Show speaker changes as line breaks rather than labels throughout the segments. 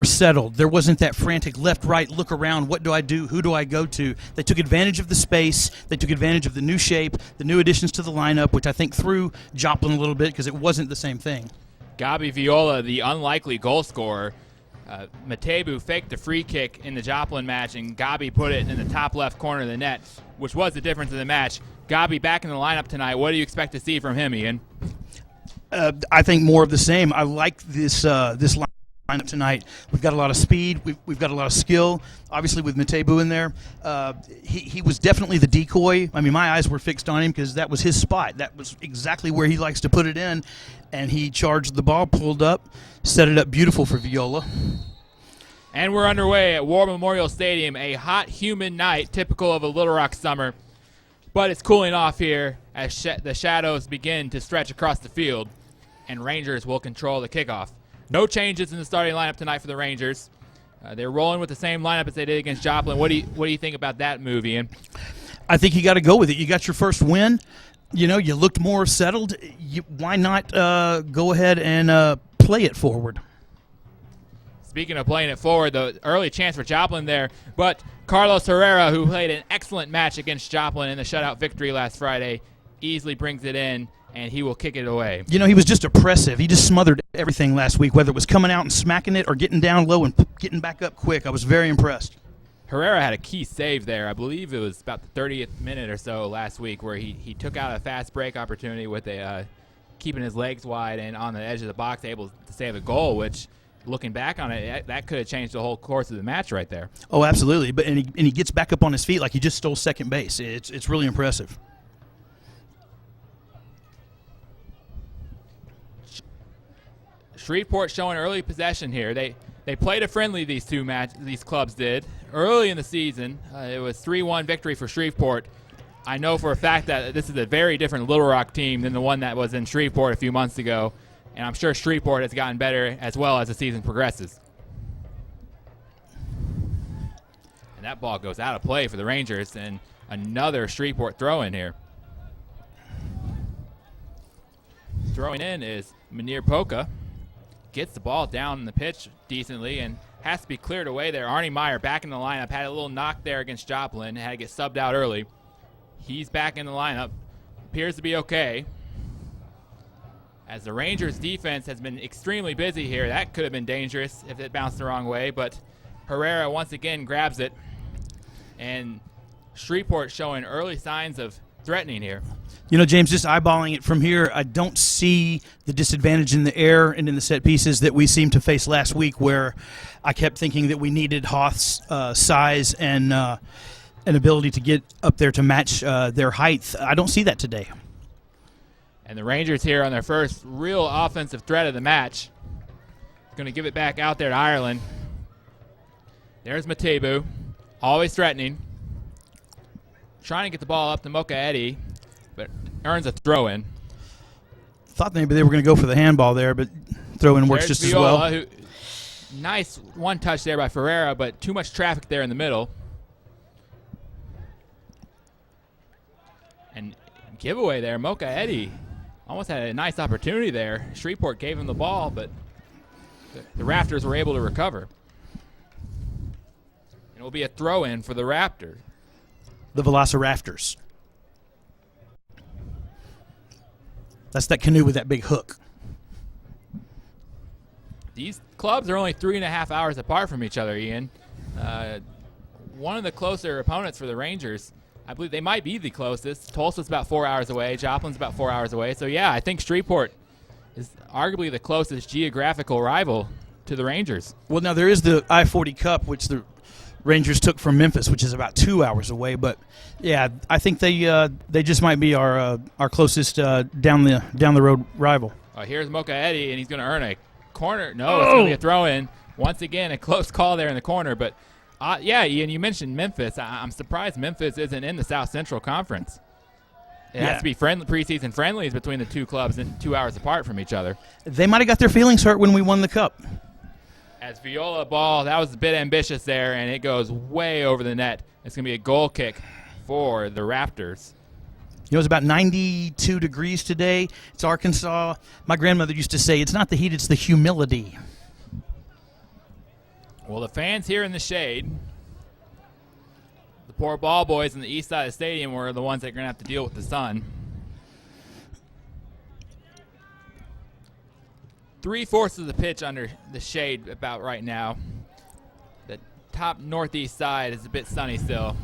settled. There wasn't that frantic left, right, look around, what do I do, who do I go to? They took advantage of the space. They took advantage of the new shape, the new additions to the lineup, which I think threw Joplin a little bit because it wasn't the same thing.
Gabi Viola, the unlikely goal scorer. Matebu faked the free kick in the Joplin match, and Gabi put it in the top left corner of the net, which was the difference in the match. Gabi back in the lineup tonight. What do you expect to see from him, Ian?
I think more of the same. I like this lineup tonight. We've got a lot of speed. We've got a lot of skill. Obviously, with Matebu in there, he was definitely the decoy. I mean, my eyes were fixed on him because that was his spot. That was exactly where he likes to put it in. And he charged the ball, pulled up, set it up beautiful for Viola.
And we're underway at War Memorial Stadium, a hot, humid night, typical of a Little Rock summer. But it's cooling off here as the shadows begin to stretch across the field, and Rangers will control the kickoff. No changes in the starting lineup tonight for the Rangers. They're rolling with the same lineup as they did against Joplin. What do you think about that move, Ian?
I think you got to go with it. You got your first win. You know, you looked more settled. Why not go ahead and play it forward?
Speaking of playing it forward, the early chance for Joplin there, but Carlos Herrera, who played an excellent match against Joplin in the shutout victory last Friday, easily brings it in, and he will kick it away.
You know, he was just oppressive. He just smothered everything last week, whether it was coming out and smacking it or getting down low and getting back up quick. I was very impressed.
Herrera had a key save there. I believe it was about the 30th minute or so last week where he took out a fast break opportunity with keeping his legs wide and on the edge of the box, able to save a goal, which, looking back on it, that could have changed the whole course of the match right there.
Oh, absolutely. But and he gets back up on his feet like he just stole second base. It's really impressive.
Shreveport showing early possession here. They played a friendly, these clubs did. Early in the season, it was 3-1 victory for Shreveport. I know for a fact that this is a very different Little Rock team than the one that was in Shreveport a few months ago, and I'm sure Shreveport has gotten better as well as the season progresses. And that ball goes out of play for the Rangers, and another Shreveport throw-in here. Throwing in is Munir Polka. Gets the ball down in the pitch decently and has to be cleared away there. Arnie Meyer back in the lineup. Had a little knock there against Joplin. Had to get subbed out early. He's back in the lineup. Appears to be okay. As the Rangers defense has been extremely busy here. That could have been dangerous if it bounced the wrong way, but Herrera once again grabs it. And Shreveport showing early signs of threatening here.
You know, James, just eyeballing it from here, I don't see the disadvantage in the air and in the set pieces that we seemed to face last week, where I kept thinking that we needed Hoth's size and an ability to get up there to match their height. I don't see that today.
And the Rangers here on their first real offensive threat of the match. Going to give it back out there to Ireland. There's Matebu, always threatening. Trying to get the ball up to Mocha Eddy, but earns a throw-in.
Thought maybe they were going to go for the handball there, but throw-in works just
Viola,
as well.
Nice one touch there by Ferreira, but too much traffic there in the middle. And giveaway there, Mocha Eddy almost had a nice opportunity there. Shreveport gave him the ball, but the Rafters were able to recover. And it will be a throw-in for the Raptors.
The Velocirafters. That's that canoe with that big hook.
These clubs are only 3.5 hours apart from each other, Ian. One of the closer opponents for the Rangers, I believe they might be the closest. Tulsa's about 4 hours away. Joplin's about 4 hours away. So, yeah, I think Shreveport is arguably the closest geographical rival to the Rangers.
Well, now there is the I-40 Cup, which the Rangers took from Memphis, which is about 2 hours away. But yeah, I think they just might be our closest down the road rival.
Here's Mocha Eddy, and he's going to earn a corner. No, it's going to be a throw-in. Once again, a close call there in the corner. But yeah, Ian, you mentioned Memphis. I'm surprised Memphis isn't in the South Central Conference. It has to be preseason friendlies between the two clubs and 2 hours apart from each other.
They might have got their feelings hurt when we won the Cup.
As Viola ball, that was a bit ambitious there, and it goes way over the net. It's going to be a goal kick for the Rafters.
You know, it's about 92 degrees today. It's Arkansas. My grandmother used to say, it's not the heat, it's the humility.
Well, the fans here in the shade, the poor ball boys on the east side of the stadium were the ones that are going to have to deal with the sun. 3/4 of the pitch under the shade about right now. The top northeast side is a bit sunny still.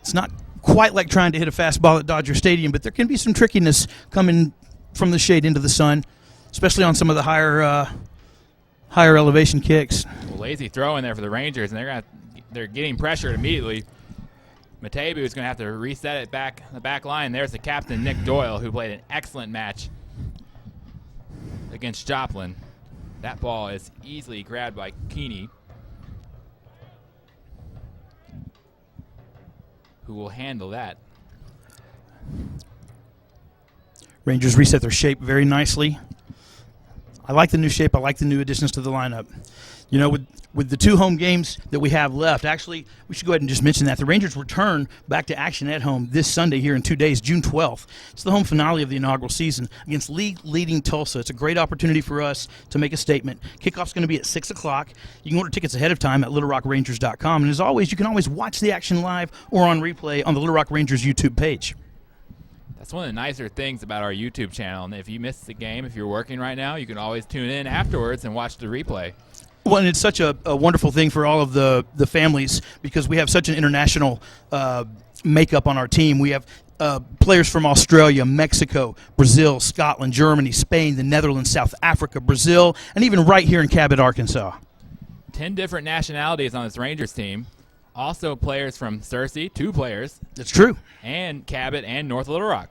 It's not quite like trying to hit a fastball at Dodger Stadium, but there can be some trickiness coming from the shade into the sun, especially on some of the higher elevation kicks.
Well, lazy throw in there for the Rangers, and they're getting pressured immediately. Matebu is going to have to reset it back the back line. There's the captain, Nick Doyle, who played an excellent match against Joplin. That ball is easily grabbed by Keeney, who will handle that.
Rangers reset their shape very nicely. I like the new shape. I like the new additions to the lineup. You know, with the 2 home games that we have left, actually, we should go ahead and just mention that. The Rangers return back to action at home this Sunday here in 2 days, June 12th. It's the home finale of the inaugural season against league-leading Tulsa. It's a great opportunity for us to make a statement. Kickoff's going to be at 6 o'clock. You can order tickets ahead of time at LittleRockRangers.com. And as always, you can always watch the action live or on replay on the Little Rock Rangers YouTube page.
That's one of the nicer things about our YouTube channel. And if you missed the game, if you're working right now, you can always tune in afterwards and watch the replay.
Well, and it's such a wonderful thing for all of the families because we have such an international makeup on our team. We have players from Australia, Mexico, Brazil, Scotland, Germany, Spain, the Netherlands, South Africa, Brazil, and even right here in Cabot, Arkansas.
10 different nationalities on this Rangers team. Also players from Searcy, 2 players.
That's true.
And Cabot and North Little Rock.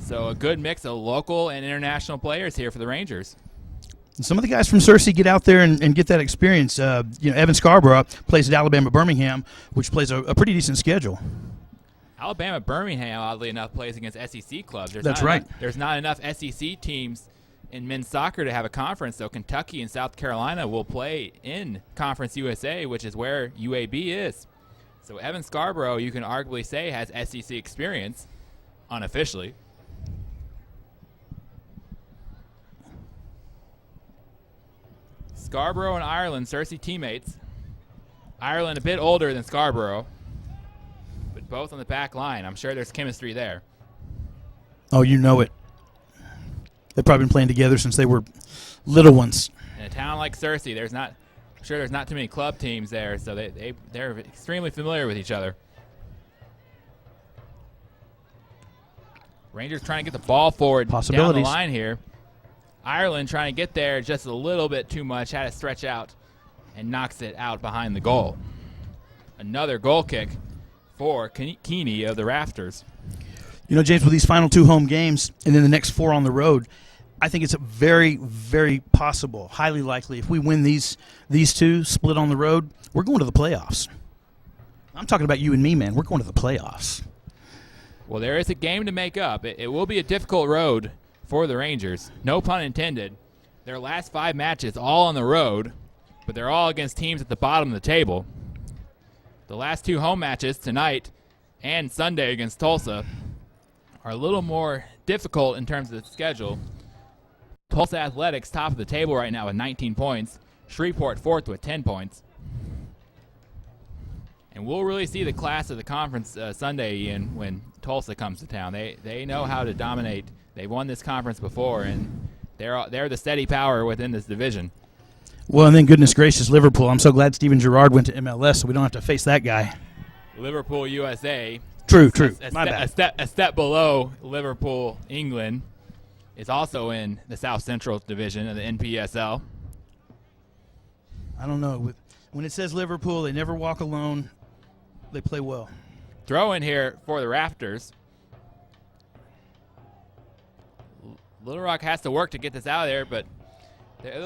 So a good mix of local and international players here for the Rangers.
And some of the guys from Searcy get out there and get that experience. Evan Scarborough plays at Alabama Birmingham, which plays a pretty decent schedule.
Alabama Birmingham, oddly enough, plays against SEC clubs.
That's right.
There's not enough SEC teams in men's soccer to have a conference, so Kentucky and South Carolina will play in Conference USA, which is where UAB is. So Evan Scarborough, you can arguably say, has SEC experience unofficially. Scarborough and Ireland, Searcy teammates. Ireland a bit older than Scarborough, but both on the back line. I'm sure there's chemistry there.
Oh, you know it. They've probably been playing together since they were little ones.
In a town like Searcy, I'm sure there's not too many club teams there, so they're extremely familiar with each other. Rangers trying to get the ball forward down the line here. Ireland trying to get there just a little bit too much, had to stretch out and knocks it out behind the goal. Another goal kick for Keeney of the Rafters.
You know, James, with these final 2 home games and then the next 4 on the road, I think it's very, very possible, highly likely, if we win these 2 split on the road, we're going to the playoffs. I'm talking about you and me, man. We're going to the playoffs.
Well, there is a game to make up. It will be a difficult road for the Rangers. No pun intended. Their last 5 matches all on the road, but they're all against teams at the bottom of the table. The last 2 home matches tonight and Sunday against Tulsa are a little more difficult in terms of the schedule. Tulsa Athletics top of the table right now with 19 points. Shreveport 4th with 10 points. And we'll really see the class of the conference Sunday, Ian, when Tulsa comes to town. They know how to dominate. They've won this conference before, and they're the steady power within this division.
Well, and then goodness gracious, Liverpool. I'm so glad Steven Gerrard went to MLS, so we don't have to face that guy.
Liverpool, USA.
True.
My bad. A step below Liverpool, England, is also in the South Central Division of the NPSL.
I don't know. When it says Liverpool, they never walk alone. They play well.
Throw in here for the Rafters. Little Rock has to work to get this out of there, but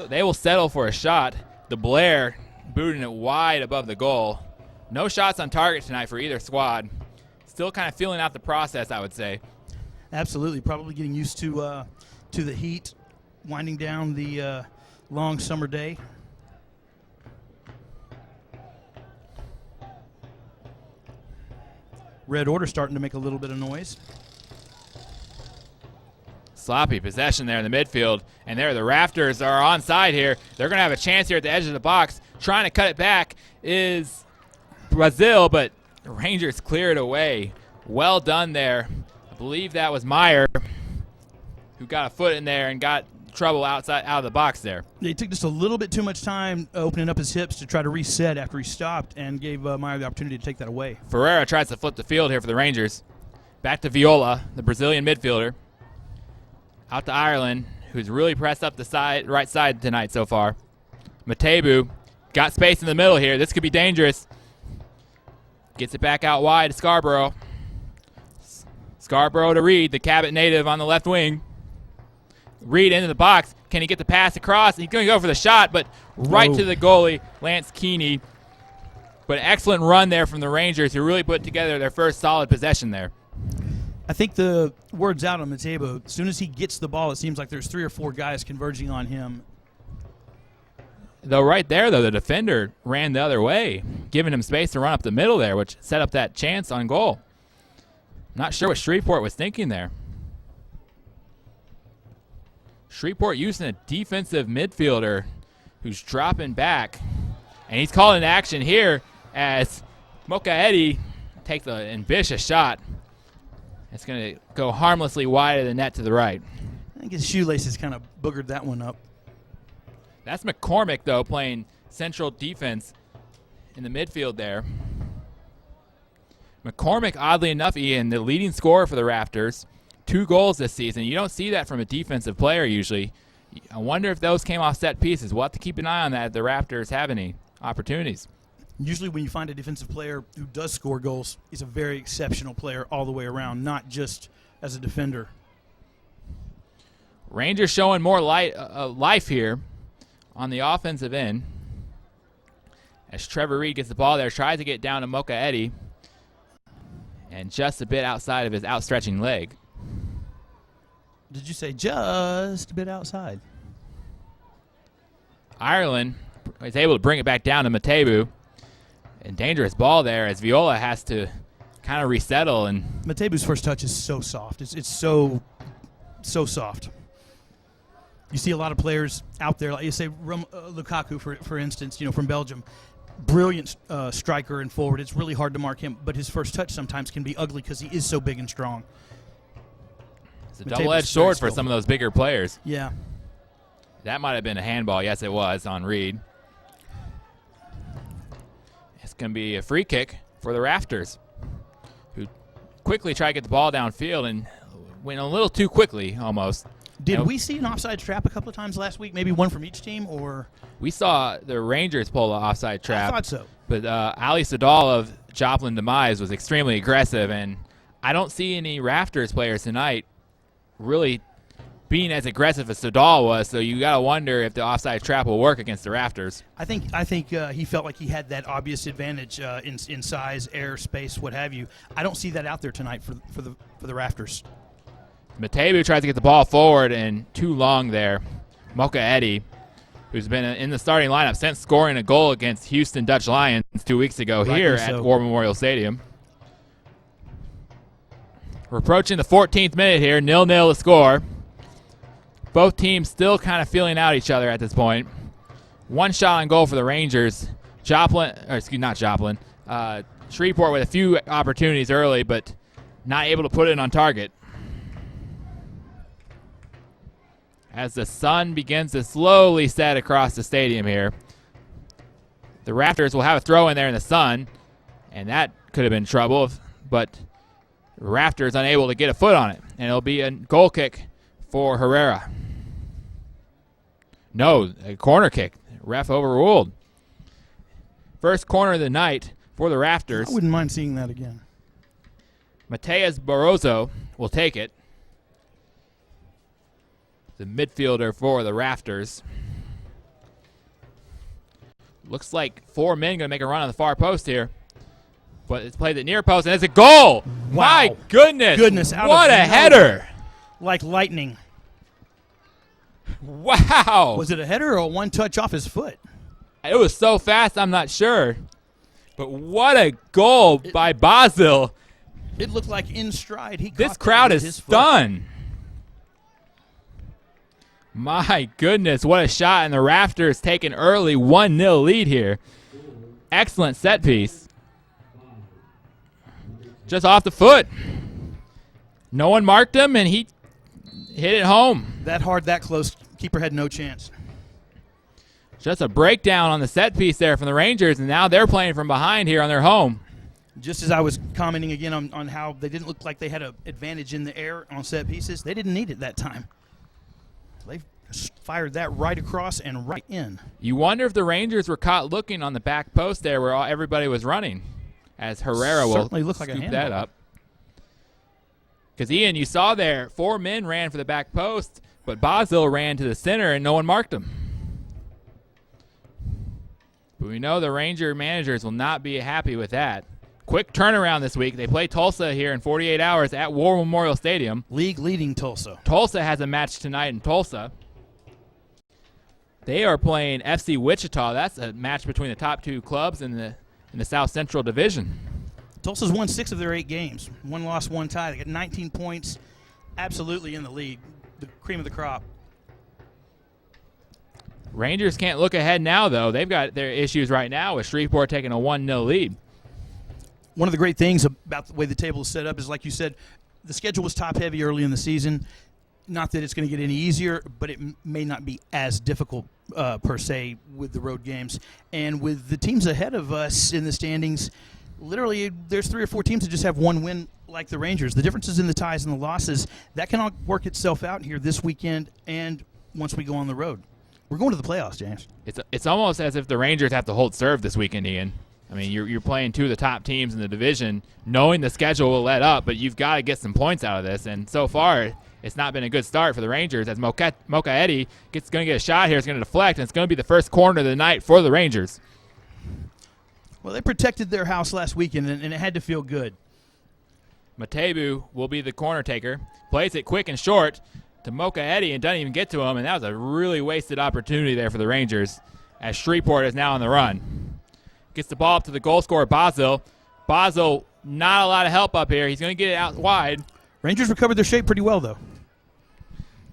they will settle for a shot. The Blair booting it wide above the goal. No shots on target tonight for either squad. Still kind of feeling out the process, I would say.
Absolutely. Probably getting used to the heat, winding down the long summer day. Red Order starting to make a little bit of noise.
Sloppy possession there in the midfield. And there the Rafters are onside here. They're going to have a chance here at the edge of the box. Trying to cut it back is Brazil, but the Rangers clear it away. Well done there. I believe that was Meyer who got a foot in there and got trouble out of the box there.
He took just a little bit too much time opening up his hips to try to reset after he stopped and gave Meyer the opportunity to take that away.
Ferreira tries to flip the field here for the Rangers. Back to Viola, the Brazilian midfielder. Out to Ireland, who's really pressed up the right side tonight so far. Matebu got space in the middle here. This could be dangerous. Gets it back out wide to Scarborough. Scarborough to Reed, the Cabot native on the left wing. Reed into the box. Can he get the pass across? He's going to go for the shot, but right to the goalie, Lance Keeney. But excellent run there from the Rangers, who really put together their first solid possession there.
I think the word's out on Matebo. As soon as he gets the ball, it seems like there's 3 or 4 guys converging on him.
Though right there, though, the defender ran the other way, giving him space to run up the middle there, which set up that chance on goal. Not sure what Shreveport was thinking there. Shreveport using a defensive midfielder who's dropping back. And he's calling an action here as Moka Eddy takes an ambitious shot. It's going to go harmlessly wide of the net to the right.
I think his shoelaces kind of boogered that one up.
That's McCormick, though, playing central defense in the midfield there. McCormick, oddly enough, Ian, the leading scorer for the Rafters. 2 goals this season. You don't see that from a defensive player usually. I wonder if those came off set pieces. We'll have to keep an eye on that if the Raptors have any opportunities.
Usually when you find a defensive player who does score goals, he's a very exceptional player all the way around, not just as a defender.
Rangers showing more life here on the offensive end. As Trevor Reed gets the ball there, tries to get down to Moka Eddy. And just a bit outside of his outstretching leg.
Did you say just a bit outside?
Ireland is able to bring it back down to Matebu. And dangerous ball there as Viola has to kind of resettle. And
Matebu's first touch is so soft. It's so soft. You see a lot of players out there, like you say Lukaku, for instance, from Belgium. Brilliant striker and forward. It's really hard to mark him, but his first touch sometimes can be ugly because he is so big and strong.
It's a double-edged sword for some of those bigger players.
Yeah.
That might have been a handball. Yes, it was on Reed. It's going to be a free kick for the Rafters, who quickly try to get the ball downfield and went a little too quickly almost.
Did we see an offside trap a couple of times last week? Maybe one from each team, or
we saw the Rangers pull an offside trap.
I thought so.
But Ali Sadal of Joplin Demise was extremely aggressive, and I don't see any Rafters players tonight really being as aggressive as Sadal was. So you got to wonder if the offside trap will work against the Rafters.
I think he felt like he had that obvious advantage in size, air, space, what have you. I don't see that out there tonight for the Rafters.
Matebu tries to get the ball forward and too long there. Moka Eddy, who's been in the starting lineup since scoring a goal against Houston Dutch Lions 2 weeks ago here at War Memorial Stadium. We're approaching the 14th minute here, 0-0 to score. Both teams still kind of feeling out each other at this point. One shot on goal for the Rangers. Shreveport with a few opportunities early, but not able to put it on target. As the sun begins to slowly set across the stadium here. The Rafters will have a throw in there in the sun, and that could have been trouble, but the Rafters unable to get a foot on it, and it'll be a goal kick for Herrera. No, a corner kick. Ref overruled. First corner of the night for the Rafters.
I wouldn't mind seeing that again.
Mateus Barroso will take it. The midfielder for the Rafters. Looks like 4 men going to make a run on the far post here. But it's played at near post, and it's a goal.
Wow.
My goodness.
What
a header.
Like lightning.
Wow.
Was it a header or a one touch off his foot?
It was so fast, I'm not sure. But what a goal by Basil.
It looked like in stride.
This crowd is stunned. My goodness, what a shot. And the Rafters take an early 1-0 lead here. Excellent set piece. Just off the foot. No one marked him, and he hit it home.
That hard, that close, keeper had no chance.
Just a breakdown on the set piece there from the Rangers, and now they're playing from behind here on their home.
Just as I was commenting again on how they didn't look like they had an advantage in the air on set pieces, they didn't need it that time. They fired that right across and right in.
You wonder if the Rangers were caught looking on the back post there where everybody was running, as Herrera will
Certainly looked like a
scoop
handball.
that up. Because, Ian, you saw there, 4 men ran for the back post, but Basil ran to the center and no one marked him. But we know the Ranger managers will not be happy with that. Quick turnaround this week. They play Tulsa here in 48 hours at War Memorial Stadium.
League leading Tulsa.
Tulsa has a match tonight in Tulsa. They are playing FC Wichita. That's a match between the top 2 clubs in the South Central Division.
Tulsa's won 6 of their 8 games. 1 loss, 1 tie. They got 19 points. Absolutely in the league. The cream of the crop.
Rangers can't look ahead now, though. They've got their issues right now with Shreveport taking a 1-0 lead.
One of the great things about the way the table is set up is, like you said, the schedule was top-heavy early in the season. Not that it's going to get any easier, but it may not be as difficult per se with the road games. And with the teams ahead of us in the standings, literally there's 3 or 4 teams that just have 1 win like the Rangers. The differences in the ties and the losses, that can all work itself out here this weekend and once we go on the road. We're going to the playoffs, James.
It's almost as if the Rangers have to hold serve this weekend, Ian. I mean, you're playing 2 of the top teams in the division, knowing the schedule will let up, but you've got to get some points out of this. And so far, it's not been a good start for the Rangers as Moka Eddy going to get a shot here. It's going to deflect, and it's going to be the first corner of the night for the Rangers.
Well, they protected their house last weekend, and it had to feel good.
Matebu will be the corner taker. Plays it quick and short to Moka Eddy and doesn't even get to him, and that was a really wasted opportunity there for the Rangers as Shreveport is now on the run. Gets the ball up to the goal scorer, Basil. Basil, not a lot of help up here. He's going to get it out wide.
Rangers recovered their shape pretty well, though.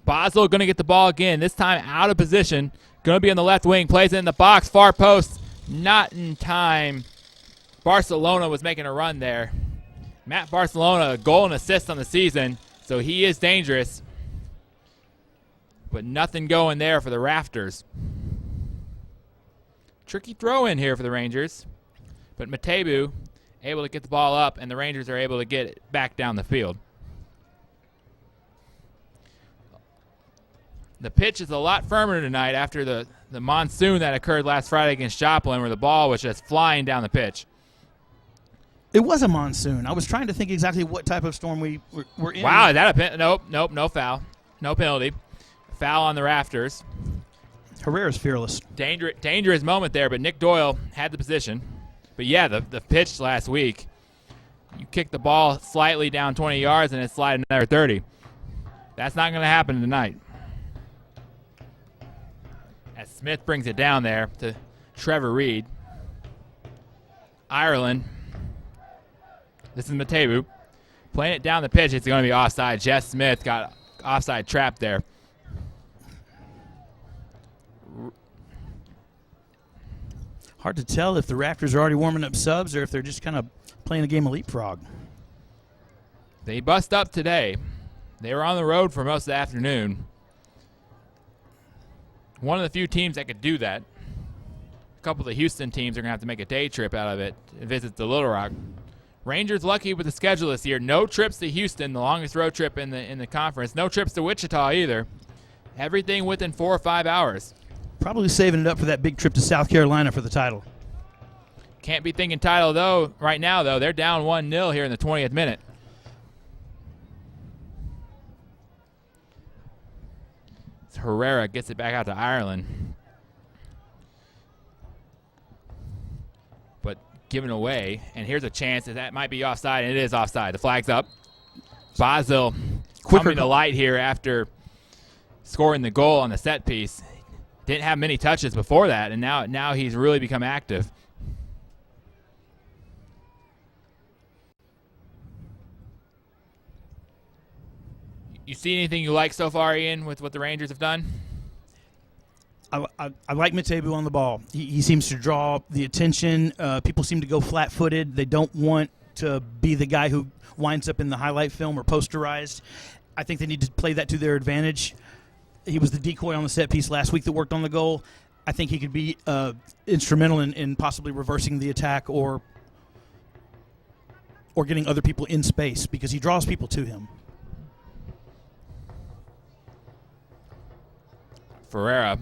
Basil going to get the ball again, this time out of position. Going to be on the left wing, plays it in the box, far post. Not in time. Barcelona was making a run there. Matt Barcelona, a goal and assist on the season, so he is dangerous. But nothing going there for the Rafters. Tricky throw in here for the Rangers. But Matebu able to get the ball up, and the Rangers are able to get it back down the field. The pitch is a lot firmer tonight after the monsoon that occurred last Friday against Joplin, where the ball was just flying down the pitch.
It was a monsoon. I was trying to think exactly what type of storm we were in.
Wow, is that a nope, no foul. No penalty. Foul on the Rafters.
Herrera's fearless.
Dangerous moment there, but Nick Doyle had the position. But yeah, the pitch last week, you kick the ball slightly down 20 yards and it's sliding another 30. That's not going to happen tonight. As Smith brings it down there to Trevor Reed. Ireland. This is Matebu. Playing it down the pitch, it's going to be offside. Jess Smith got offside trapped there.
Hard to tell if the Rafters are already warming up subs or if they're just kind of playing a game of leapfrog.
They bust up today. They were on the road for most of the afternoon. One of the few teams that could do that. A couple of the Houston teams are going to have to make a day trip out of it and visit the Little Rock. Rangers lucky with the schedule this year. No trips to Houston, the longest road trip in the conference. No trips to Wichita either. Everything within 4 or 5 hours.
Probably saving it up for that big trip to South Carolina for the title.
Can't be thinking title, though, right now, though. They're down 1-0 here in the 20th minute. Herrera gets it back out to Ireland. But given away, and here's a chance that might be offside, and it is offside. The flag's up. Basil coming to light here after scoring the goal on the set piece. Didn't have many touches before that, and now he's really become active. You see anything you like so far, Ian, with what the Rangers have done?
I like Matebu on the ball. He seems to draw the attention. People seem to go flat-footed. They don't want to be the guy who winds up in the highlight film or posterized. I think they need to play that to their advantage. He was the decoy on the set piece last week that worked on the goal. I think he could be instrumental in possibly reversing the attack or getting other people in space because he draws people to him.
Ferreira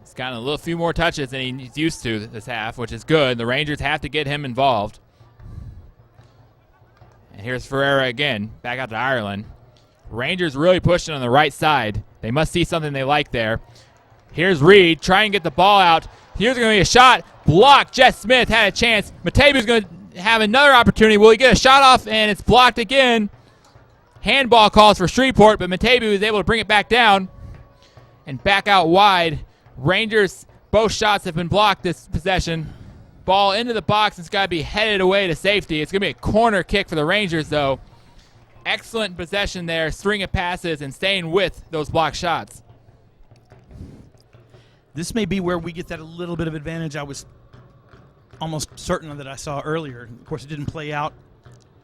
has gotten a little few more touches than he's used to this half, which is good. The Rangers have to get him involved. And here's Ferreira again, back out to Ireland. Rangers really pushing on the right side. They must see something they like there. Here's Reed, trying to get the ball out. Here's going to be a shot. Blocked. Jess Smith had a chance. Matebu's going to have another opportunity. Will he get a shot off? And it's blocked again. Handball calls for Shreveport, but Matebu is able to bring it back down and back out wide. Rangers, both shots have been blocked this possession. Ball into the box. It's got to be headed away to safety. It's going to be a corner kick for the Rangers, though. Excellent possession there, string of passes, and staying with those blocked shots.
This may be where we get that a little bit of advantage I was almost certain that I saw earlier. Of course, it didn't play out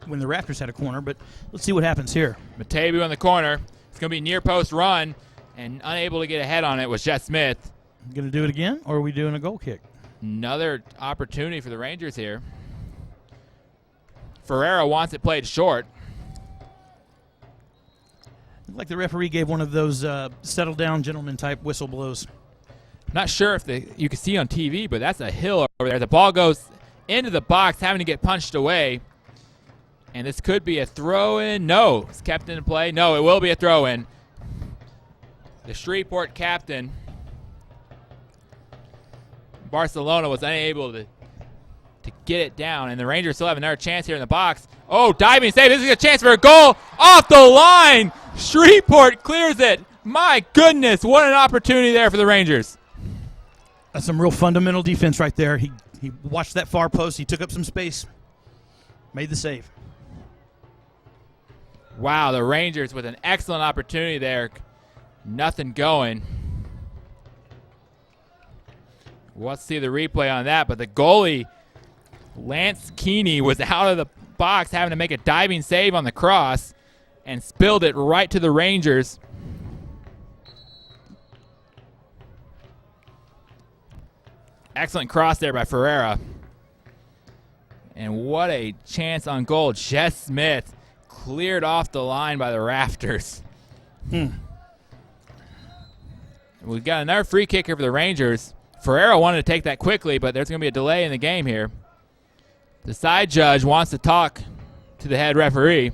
when the Rafters had a corner, but let's see what happens here.
Matebu on the corner. It's going to be near post run, and unable to get ahead on it was Jess Smith.
Going to do it again, or are we doing a goal kick?
Another opportunity for the Rangers here. Ferreira wants it played short.
Looked like the referee gave one of those settle down gentleman type whistle blows.
Not sure if you can see on TV, but that's a hill over there. The ball goes into the box, having to get punched away. And this could be a throw-in. No, it's kept in play. No, it will be a throw-in. The Shreveport captain, Barcelona, was unable to get it down, and the Rangers still have another chance here in the box. Oh, diving save. This is a chance for a goal off the line. Shreveport clears it. My goodness, what an opportunity there for the Rangers.
That's some real fundamental defense right there. He watched that far post. He took up some space, made the save.
Wow, the Rangers with an excellent opportunity there. Nothing going. Let's see the replay on that, but the goalie, Lance Keeney, was out of the box having to make a diving save on the cross and spilled it right to the Rangers. Excellent cross there by Ferreira. And what a chance on goal. Jess Smith cleared off the line by the Rafters. We've got another free kick here for the Rangers. Ferreira wanted to take that quickly, but there's going to be a delay in the game here. The side judge wants to talk to the head referee.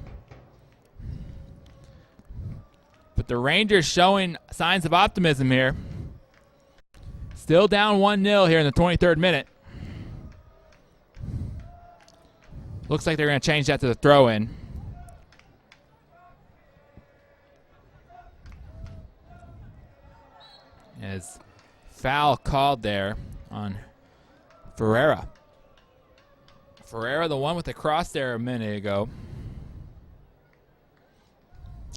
But the Rangers showing signs of optimism here. Still down 1-0 here in the 23rd minute. Looks like they're going to change that to the throw-in. As foul called there on Ferreira. Ferreira, the one with the cross there a minute ago.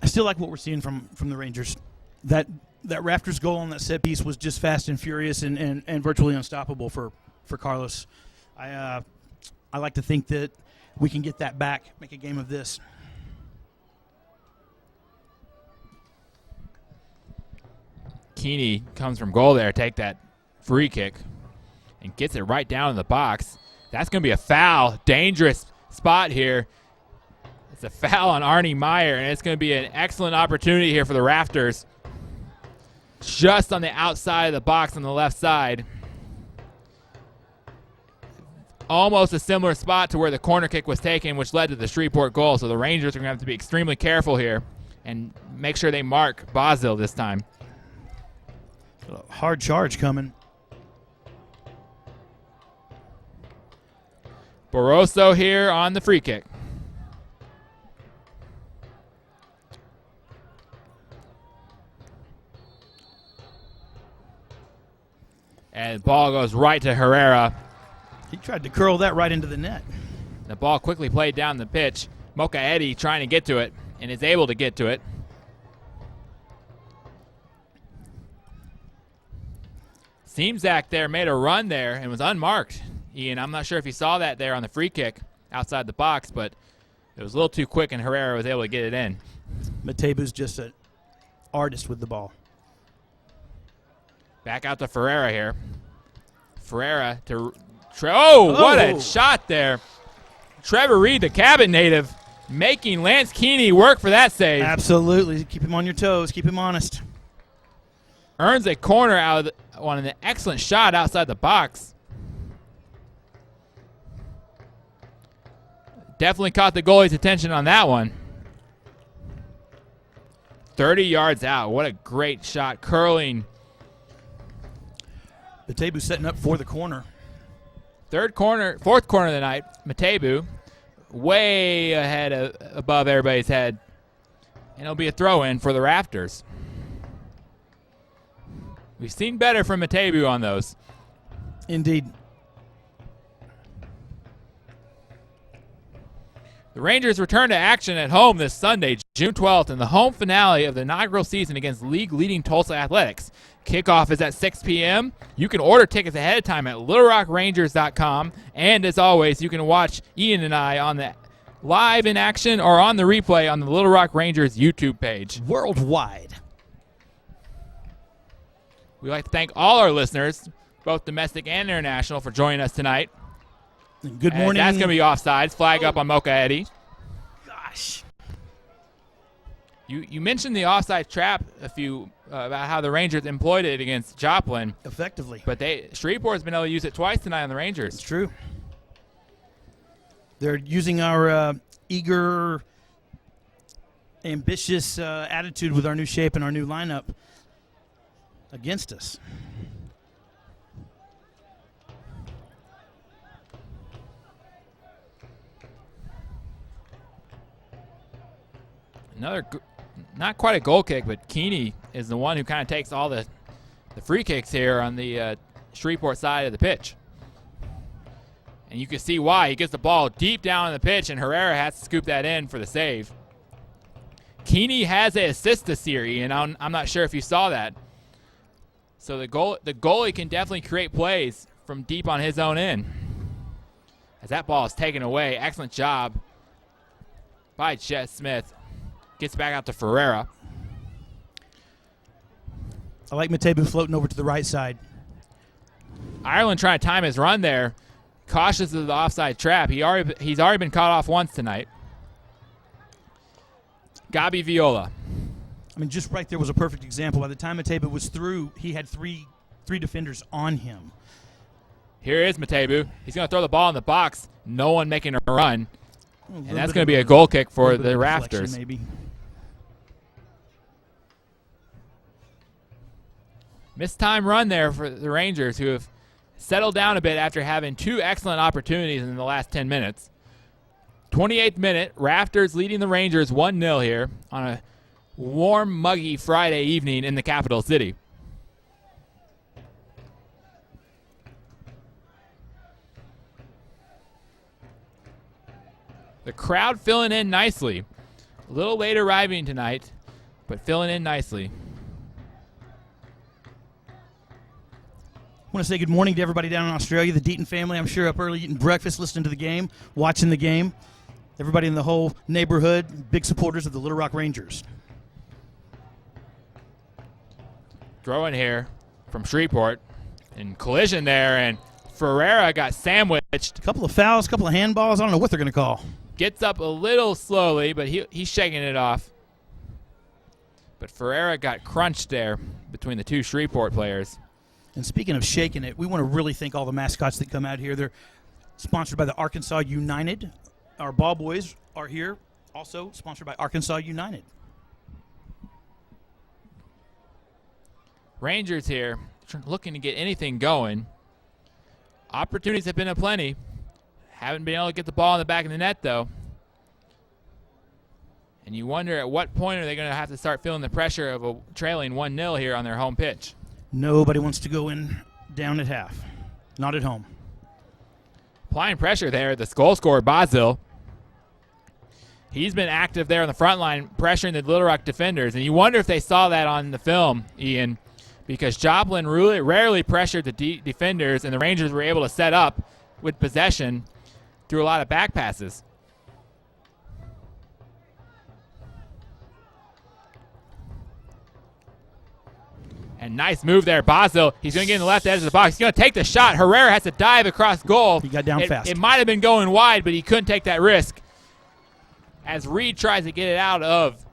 I still like what we're seeing from the Rangers. That Rafters goal on that set piece was just fast and furious and virtually unstoppable for Carlos. I like to think that we can get that back, make a game of this.
Keeney comes from goal there, take that free kick, and gets it right down in the box. That's going to be a foul. Dangerous spot here. It's a foul on Arnie Meyer, and it's going to be an excellent opportunity here for the Rafters. Just on the outside of the box on the left side. Almost a similar spot to where the corner kick was taken, which led to the Shreveport goal. So the Rangers are going to have to be extremely careful here and make sure they mark Basil this time.
A hard charge coming.
Barroso here on the free kick. And the ball goes right to Herrera.
He tried to curl that right into the net.
The ball quickly played down the pitch. Mocha Eddie trying to get to it and is able to get to it. Seamsack there made a run there and was unmarked. Ian, I'm not sure if you saw that there on the free kick outside the box, but it was a little too quick and Herrera was able to get it in.
Matebu's just an artist with the ball.
Back out to Ferreira here. Ferreira to what a shot there. Trevor Reed, the Cabot native, making Lance Keeney work for that save.
Absolutely. Keep him on your toes. Keep him honest.
Earns a corner out of on an excellent shot outside the box. Definitely caught the goalie's attention on that one. 30 yards out. What a great shot. Curling.
Matebu setting up for the corner.
Fourth corner of the night. Matebu way ahead above everybody's head. And it'll be a throw-in for the Rafters. We've seen better from Matebu on those.
Indeed.
The Rangers return to action at home this Sunday, June 12th, in the home finale of the inaugural season against league-leading Tulsa Athletics. Kickoff is at 6 p.m. You can order tickets ahead of time at littlerockrangers.com. And as always, you can watch Ian and I on the live in action or on the replay on the Little Rock Rangers YouTube page.
Worldwide.
We'd like to thank all our listeners, both domestic and international, for joining us tonight.
Good morning.
That's going to be offsides. Flag up on Mocha Eddie.
Gosh.
You mentioned the offside trap about how the Rangers employed it against Joplin.
Effectively.
But Shreveport has been able to use it twice tonight on the Rangers.
It's true. They're using our eager, ambitious attitude with our new shape and our new lineup against us.
Not quite a goal kick, but Keeney is the one who kind of takes all the free kicks here on the Shreveport side of the pitch. And you can see why. He gets the ball deep down in the pitch, and Herrera has to scoop that in for the save. Keeney has an assist this year, and I'm not sure if you saw that. So the goalie can definitely create plays from deep on his own end. As that ball is taken away, excellent job by Chet Smith. Gets back out to Ferreira.
I like Matebu floating over to the right side.
Ireland trying to time his run there. Cautious of the offside trap. He's already been caught off once tonight. Gabi Viola.
I mean, just right there was a perfect example. By the time Matebu was through, he had three defenders on him.
Here is Matebu. He's going to throw the ball in the box. No one making a run. And that's going to be a goal kick for the Rafters.
Maybe.
Missed time run there for the Rangers, who have settled down a bit after having two excellent opportunities in the last 10 minutes. 28th minute, Rafters leading the Rangers 1-0 here on a warm, muggy Friday evening in the capital city. The crowd filling in nicely. A little late arriving tonight, but filling in nicely.
I want to say good morning to everybody down in Australia, the Deaton family. I'm sure up early eating breakfast, listening to the game, watching the game. Everybody in the whole neighborhood, big supporters of the Little Rock Rangers.
Throw in here from Shreveport. And collision there, and Ferreira got sandwiched.
A couple of fouls, a couple of handballs. I don't know what they're going to call.
Gets up a little slowly, but he's shaking it off. But Ferreira got crunched there between the two Shreveport players.
And speaking of shaking it, we want to really thank all the mascots that come out here. They're sponsored by the Arkansas United. Our ball boys are here, also sponsored by Arkansas United.
Rangers here, looking to get anything going. Opportunities have been aplenty. Haven't been able to get the ball in the back of the net, though. And you wonder at what point are they going to have to start feeling the pressure of a trailing 1-0 here on their home pitch.
Nobody wants to go in down at half. Not at home.
Applying pressure there, the goal scorer, Basil. He's been active there on the front line, pressuring the Little Rock defenders. And you wonder if they saw that on the film, Ian, because Joplin really rarely pressured the defenders, and the Rangers were able to set up with possession through a lot of back passes. And nice move there, Basil. He's going to get in the left edge of the box. He's going to take the shot. Herrera has to dive across goal.
He got down fast.
It might have been going wide, but he couldn't take that risk. As Reed tries to get it out of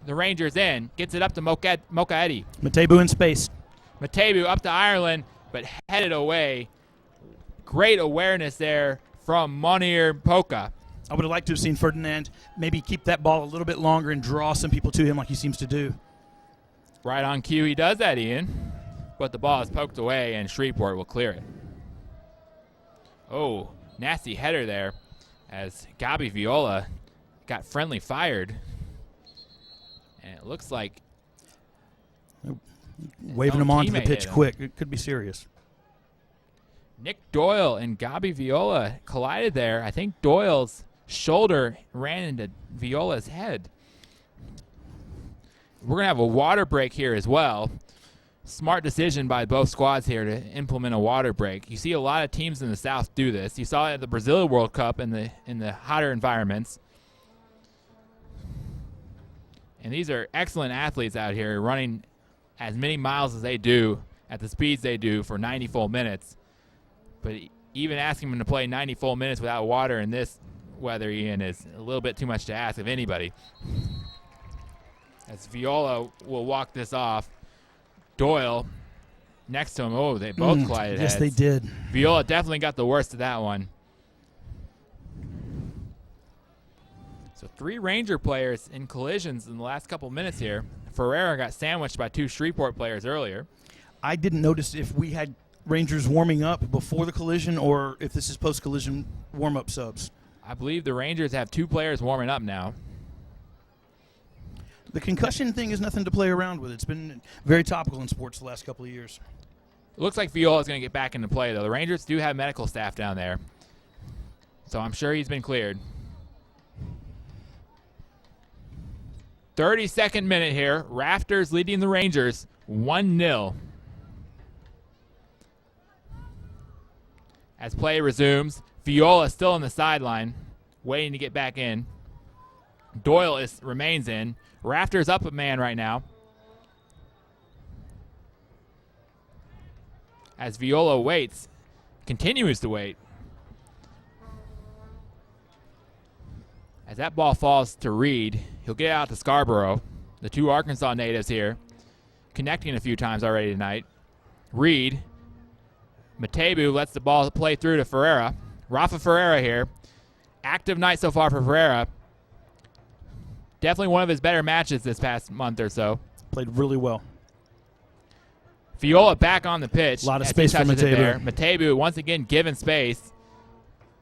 the Rangers' end, gets it up to Mokaedi.
Matebu in space.
Matebu up to Ireland, but headed away. Great awareness there from Monir Poka.
I would have liked to have seen Ferdinand maybe keep that ball a little bit longer and draw some people to him like he seems to do.
Right on cue, he does that, Ian. But the ball is poked away, and Shreveport will clear it. Oh, nasty header there as Gabi Viola got friendly fired. And it looks like
waving him onto the pitch quick. It could be serious.
Nick Doyle and Gabi Viola collided there. I think Doyle's shoulder ran into Viola's head. We're going to have a water break here as well. Smart decision by both squads here to implement a water break. You see a lot of teams in the South do this. You saw it at the Brazil World Cup in the hotter environments. And these are excellent athletes out here running as many miles as they do at the speeds they do for 90 full minutes. But even asking them to play 90 full minutes without water in this weather, Ian, is a little bit too much to ask of anybody. As Viola will walk this off. Doyle next to him. Oh, they both collided
yes,
heads.
They did.
Viola definitely got the worst of that one. So 3 Ranger players in collisions in the last couple minutes here. Ferreira got sandwiched by 2 Shreveport players earlier.
I didn't notice if we had Rangers warming up before the collision or if this is post-collision warm-up subs.
I believe the Rangers have 2 players warming up now.
The concussion thing is nothing to play around with. It's been very topical in sports the last couple of years.
It looks like Viola is going to get back into play, though. The Rangers do have medical staff down there, so I'm sure he's been cleared. 32nd minute here. Rafters leading the Rangers 1-0. As play resumes, Viola still on the sideline, waiting to get back in. Doyle remains in. Rafters up a man right now. As Viola waits, continues to wait. As that ball falls to Reed, he'll get out to Scarborough. The 2 Arkansas natives here, connecting a few times already tonight. Reed, Matebu lets the ball play through to Ferreira. Rafa Ferreira here. Active night so far for Ferreira. Definitely one of his better matches this past month or so.
Played really well.
Viola back on the pitch.
A lot of space for Matebu.
Matebu once again given space.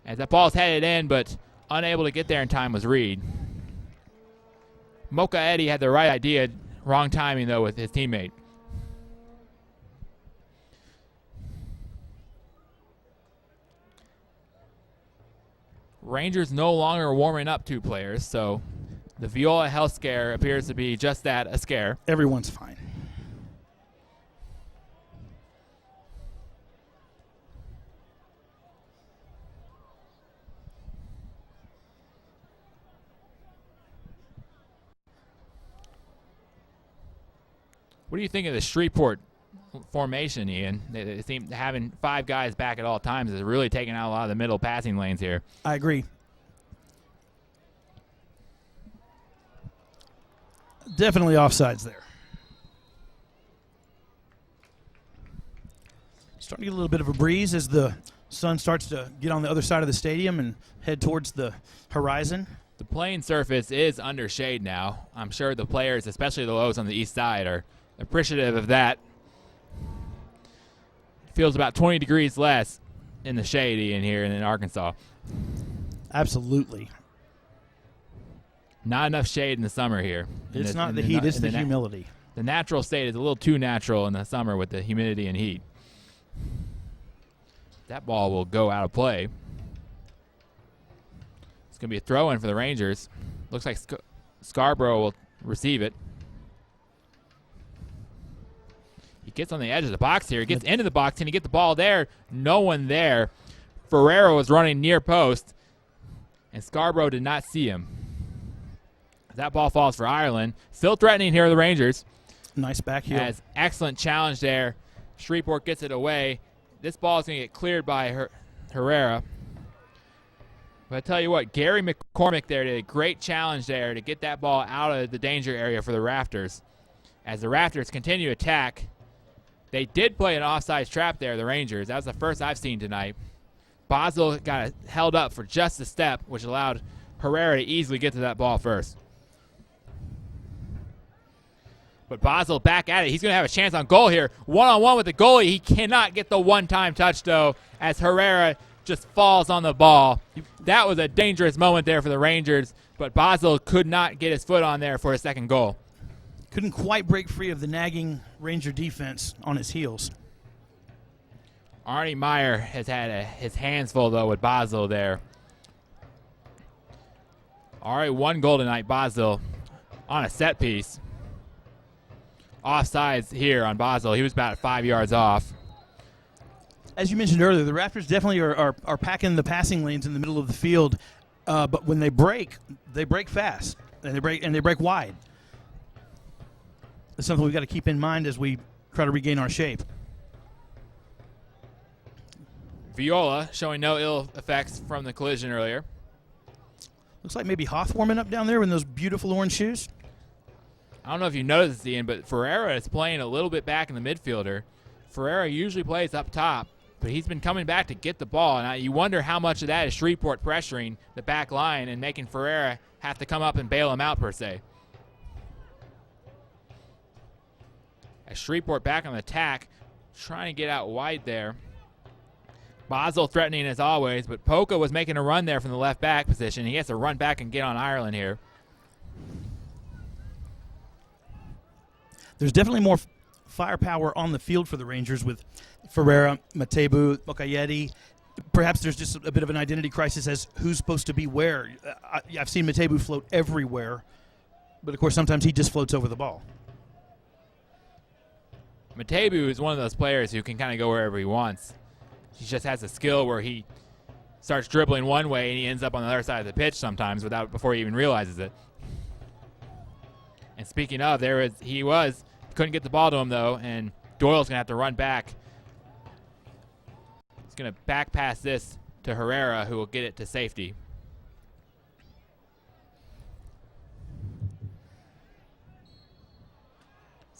As that ball's headed in, but unable to get there in time was Reed. Mokaedi had the right idea. Wrong timing, though, with his teammate. Rangers no longer warming up 2 players, so the Viola health scare appears to be just that, a scare.
Everyone's fine.
What do you think of the Shreveport formation, Ian? They seem having 5 guys back at all times is really taking out a lot of the middle passing lanes here.
I agree. Definitely offsides there. Starting to get a little bit of a breeze as the sun starts to get on the other side of the stadium and head towards the horizon.
The playing surface is under shade now. I'm sure the players, especially the lows on the east side, are appreciative of that. It feels about 20 degrees less in the shade in here in Arkansas.
Absolutely.
Not enough shade in the summer here.
It's not the heat, it's the humidity.
The natural state is a little too natural in the summer with the humidity and heat. That ball will go out of play. It's going to be a throw-in for the Rangers. Looks like Scarborough will receive it. He gets on the edge of the box here. He gets into the box. Can he get the ball there? No one there. Ferreira was running near post, and Scarborough did not see him. That ball falls for Ireland. Still threatening here, the Rangers.
Nice back heel.
Has excellent challenge there. Shreveport gets it away. This ball is going to get cleared by Herrera. But I tell you what, Gary McCormick there did a great challenge there to get that ball out of the danger area for the Rafters. As the Rafters continue to attack, they did play an offside trap there, the Rangers. That was the first I've seen tonight. Basel got it held up for just a step, which allowed Herrera to easily get to that ball first. But Basel back at it. He's going to have a chance on goal here. One-on-one with the goalie. He cannot get the one-time touch, though, as Herrera just falls on the ball. That was a dangerous moment there for the Rangers, but Basel could not get his foot on there for a second goal.
Couldn't quite break free of the nagging Ranger defense on his heels.
Arnie Meyer has had his hands full, though, with Basel there. All right, 1 goal tonight, Basel, on a set piece. Offsides here on Basel. He was about 5 yards off.
As you mentioned earlier, the Raptors definitely are packing the passing lanes in the middle of the field, but when they break fast, and they break wide. That's something we've got to keep in mind as we try to regain our shape.
Viola showing no ill effects from the collision earlier.
Looks like maybe Hoth warming up down there in those beautiful orange shoes.
I don't know if you noticed, Ian, but Ferreira is playing a little bit back in the midfielder. Ferreira usually plays up top, but he's been coming back to get the ball. And you wonder how much of that is Shreveport pressuring the back line and making Ferreira have to come up and bail him out, per se. As Shreveport back on the attack, trying to get out wide there. Basel threatening as always, but Polka was making a run there from the left back position. He has to run back and get on Ireland here.
There's definitely more firepower on the field for the Rangers with Ferreira, Matebu, Mokayedi. Perhaps there's just a bit of an identity crisis as who's supposed to be where. I've seen Matebu float everywhere, but of course sometimes he just floats over the ball.
Matebu is one of those players who can kind of go wherever he wants. He just has a skill where he starts dribbling one way and he ends up on the other side of the pitch sometimes before he even realizes it. And speaking of, couldn't get the ball to him though, and Doyle's going to have to run back. He's going to back pass this to Herrera, who will get it to safety.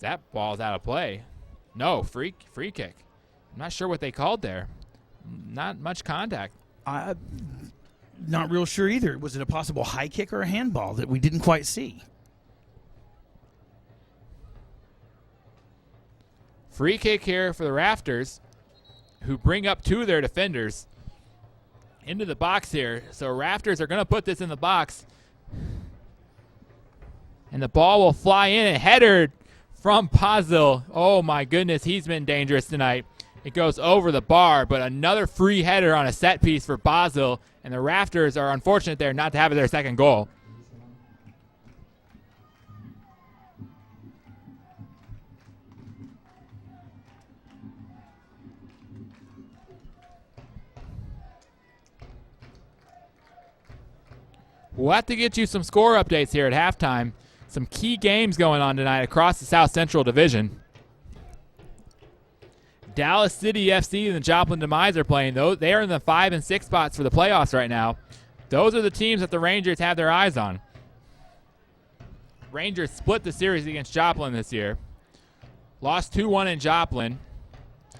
That ball's out of play. No, free kick. I'm not sure what they called there. Not much contact.
I'm not real sure either. Was it a possible high kick or a handball that we didn't quite see?
Free kick here for the Rafters, who bring up 2 of their defenders into the box here. So Rafters are going to put this in the box. And the ball will fly in and header from Pazil. Oh, my goodness, he's been dangerous tonight. It goes over the bar, but another free header on a set piece for Basel, and the Rafters are unfortunate there not to have their second goal. We'll have to get you some score updates here at halftime. Some key games going on tonight across the South Central Division. Dallas City FC and the Joplin Demise are playing. They are in the 5 and 6 spots for the playoffs right now. Those are the teams that the Rangers have their eyes on. Rangers split the series against Joplin this year. Lost 2-1 in Joplin.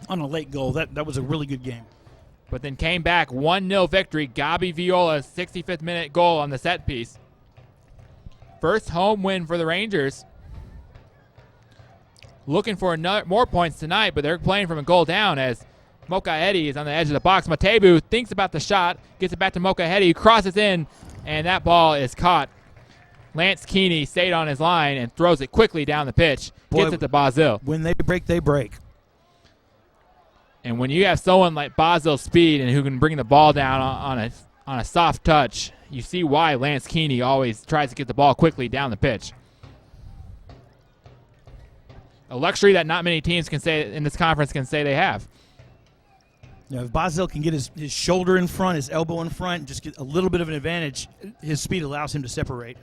On a late goal. That was a really good game.
But then came back 1-0 victory. Gabi Viola's 65th minute goal on the set piece. First home win for the Rangers. Looking for more points tonight, but they're playing from a goal down as Mokaedi is on the edge of the box. Matebu thinks about the shot, gets it back to Mokaedi, who crosses in, and that ball is caught. Lance Keeney stayed on his line and throws it quickly down the pitch. Gets it to Basile.
When they break, they break.
And when you have someone like Basile's speed and who can bring the ball down on a soft touch, you see why Lance Keeney always tries to get the ball quickly down the pitch. A luxury that not many teams can say in this conference can say they have.
Yeah, if Boswell can get his shoulder in front, his elbow in front, and just get a little bit of an advantage, his speed allows him to separate.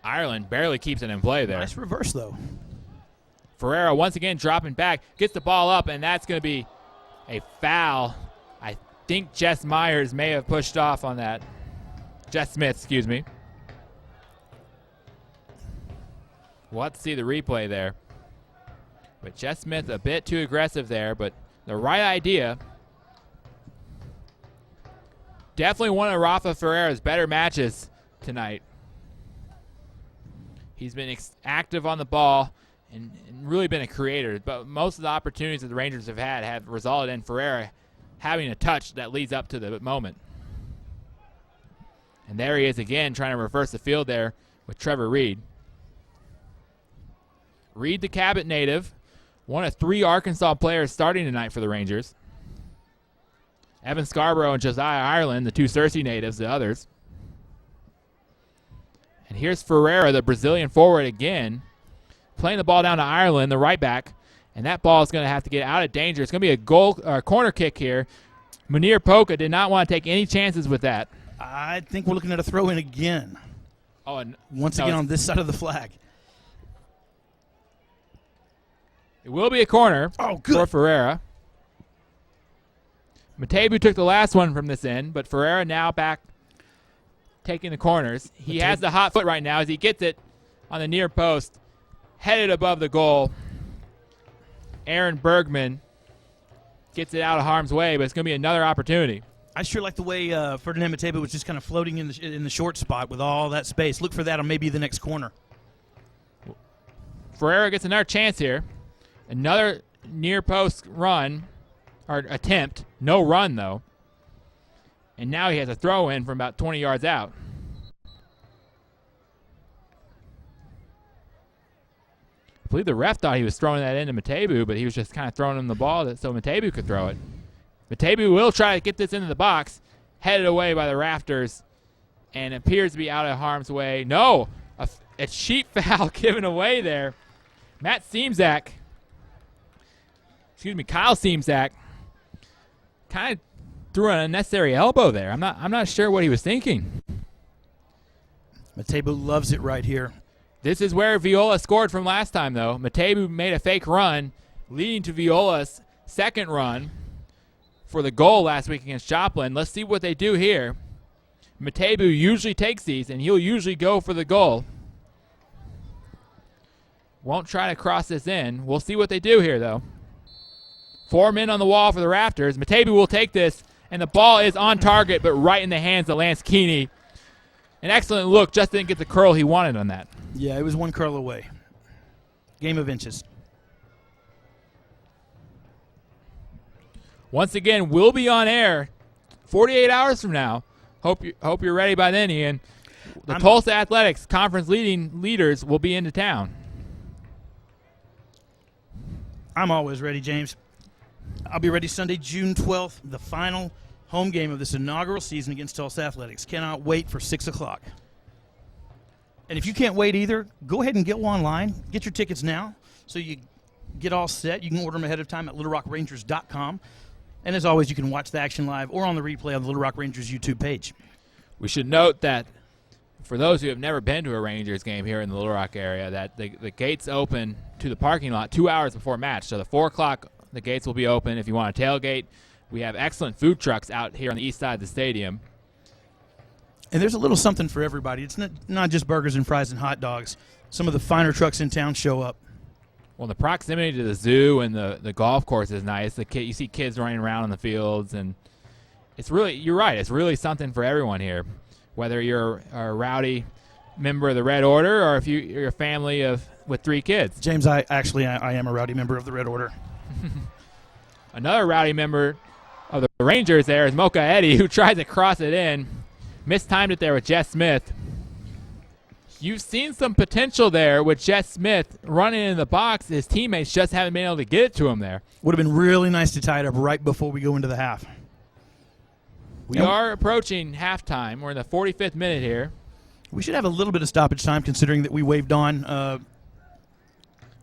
Ireland barely keeps it in play there.
Nice reverse, though.
Ferreira once again dropping back, gets the ball up, and that's going to be a foul. I think Jess Myers may have pushed off on that. Jess Smith, excuse me. We'll have to see the replay there. But Jess Smith a bit too aggressive there, but the right idea. Definitely one of Rafa Ferreira's better matches tonight. He's been active on the ball and really been a creator, but most of the opportunities that the Rangers have had have resulted in Ferreira having a touch that leads up to the moment. And there he is again trying to reverse the field there with Trevor Reed. Reed, the Cabot native, one of 3 Arkansas players starting tonight for the Rangers. Evan Scarborough and Josiah Ireland, the 2 Searcy natives, the others. And here's Ferreira, the Brazilian forward again, playing the ball down to Ireland, the right back, and that ball is going to have to get out of danger. It's going to be a corner kick here. Munir Polka did not want to take any chances with that.
I think we're looking at a throw-in again.
Oh, and
once again on this side of the flag.
It will be a corner for Ferreira. Matebu took the last one from this end, but Ferreira now back taking the corners. He has the hot foot right now as he gets it on the near post, headed above the goal. Aaron Bergman gets it out of harm's way, but it's going to be another opportunity.
I sure like the way Ferdinand Matebu was just kind of floating in the short spot with all that space. Look for that on maybe the next corner.
Ferreira gets another chance here. Another near post run, or attempt. No run, though. And now he has a throw in from about 20 yards out. I believe the ref thought he was throwing that into Matebu, but he was just kind of throwing him the ball so Matebu could throw it. Matebu will try to get this into the box, headed away by the Rafters, and appears to be out of harm's way. No, a cheap foul given away there. Kyle Seamsack kind of threw an unnecessary elbow there. I'm not sure what he was thinking.
Matebu loves it right here.
This is where Viola scored from last time, though. Matebu made a fake run, leading to Viola's second run for the goal last week against Joplin. Let's see what they do here. Matebu usually takes these, and he'll usually go for the goal. Won't try to cross this in. We'll see what they do here, though. 4 men on the wall for the Rafters. Matebu will take this, and the ball is on target, but right in the hands of Lance Keeney. An excellent look. Just didn't get the curl he wanted on that.
Yeah, it was one curl away. Game of inches.
Once again, we'll be on air 48 hours from now. Hope you're ready by then, Ian. The Tulsa Athletics conference leaders will be into town.
I'm always ready, James. I'll be ready Sunday, June 12th, the final home game of this inaugural season against Tulsa Athletics. Cannot wait for 6 o'clock. And if you can't wait either, go ahead and get online. Get your tickets now so you get all set. You can order them ahead of time at littlerockrangers.com. And as always, you can watch the action live or on the replay on the Little Rock Rangers YouTube page.
We should note that for those who have never been to a Rangers game here in the Little Rock area, that the gates open to the parking lot 2 hours before match. So the 4 o'clock, the gates will be open if you want to tailgate. We have excellent food trucks out here on the east side of the stadium.
And there's a little something for everybody. It's not just burgers and fries and hot dogs. Some of the finer trucks in town show up.
Well, the proximity to the zoo and the golf course is nice. You see kids running around on the fields, and it's really, you're right, it's really something for everyone here. Whether you're a rowdy member of the Red Order or if you're a family with 3 kids.
James, I am a rowdy member of the Red Order.
Another rowdy member of the Rangers there is Mocha Eddie, who tries to cross it in. Mistimed it there with Jess Smith. You've seen some potential there with Jess Smith running in the box. His teammates just haven't been able to get it to him there.
Would have been really nice to tie it up right before we go into the half.
We are approaching halftime. We're in the 45th minute here.
We should have a little bit of stoppage time considering that we waved on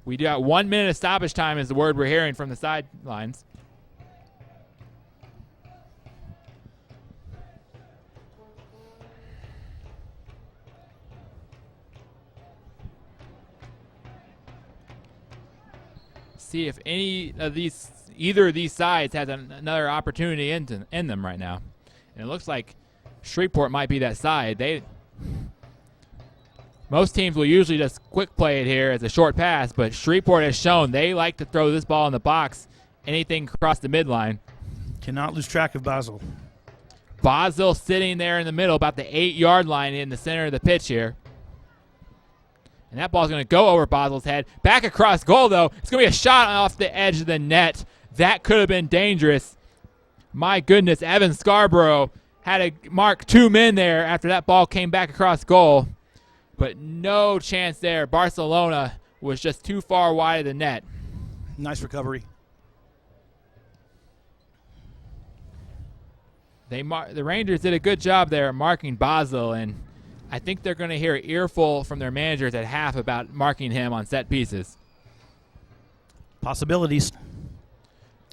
We got 1 minute of stoppage time is the word we're hearing from the sidelines. See if either of these sides has another opportunity in them right now. And it looks like Shreveport might be that side. Most teams will usually just quick play it here as a short pass, but Shreveport has shown they like to throw this ball in the box, anything across the midline.
Cannot lose track of Basel.
Basel sitting there in the middle, about the 8-yard line in the center of the pitch here. And that ball's going to go over Basel's head. Back across goal, though. It's going to be a shot off the edge of the net. That could have been dangerous. My goodness, Evan Scarborough had to mark 2 men there after that ball came back across goal. But no chance there. Barcelona was just too far wide of the net.
Nice recovery.
The Rangers did a good job there marking Basel, and I think they're going to hear an earful from their managers at half about marking him on set pieces.
Possibilities.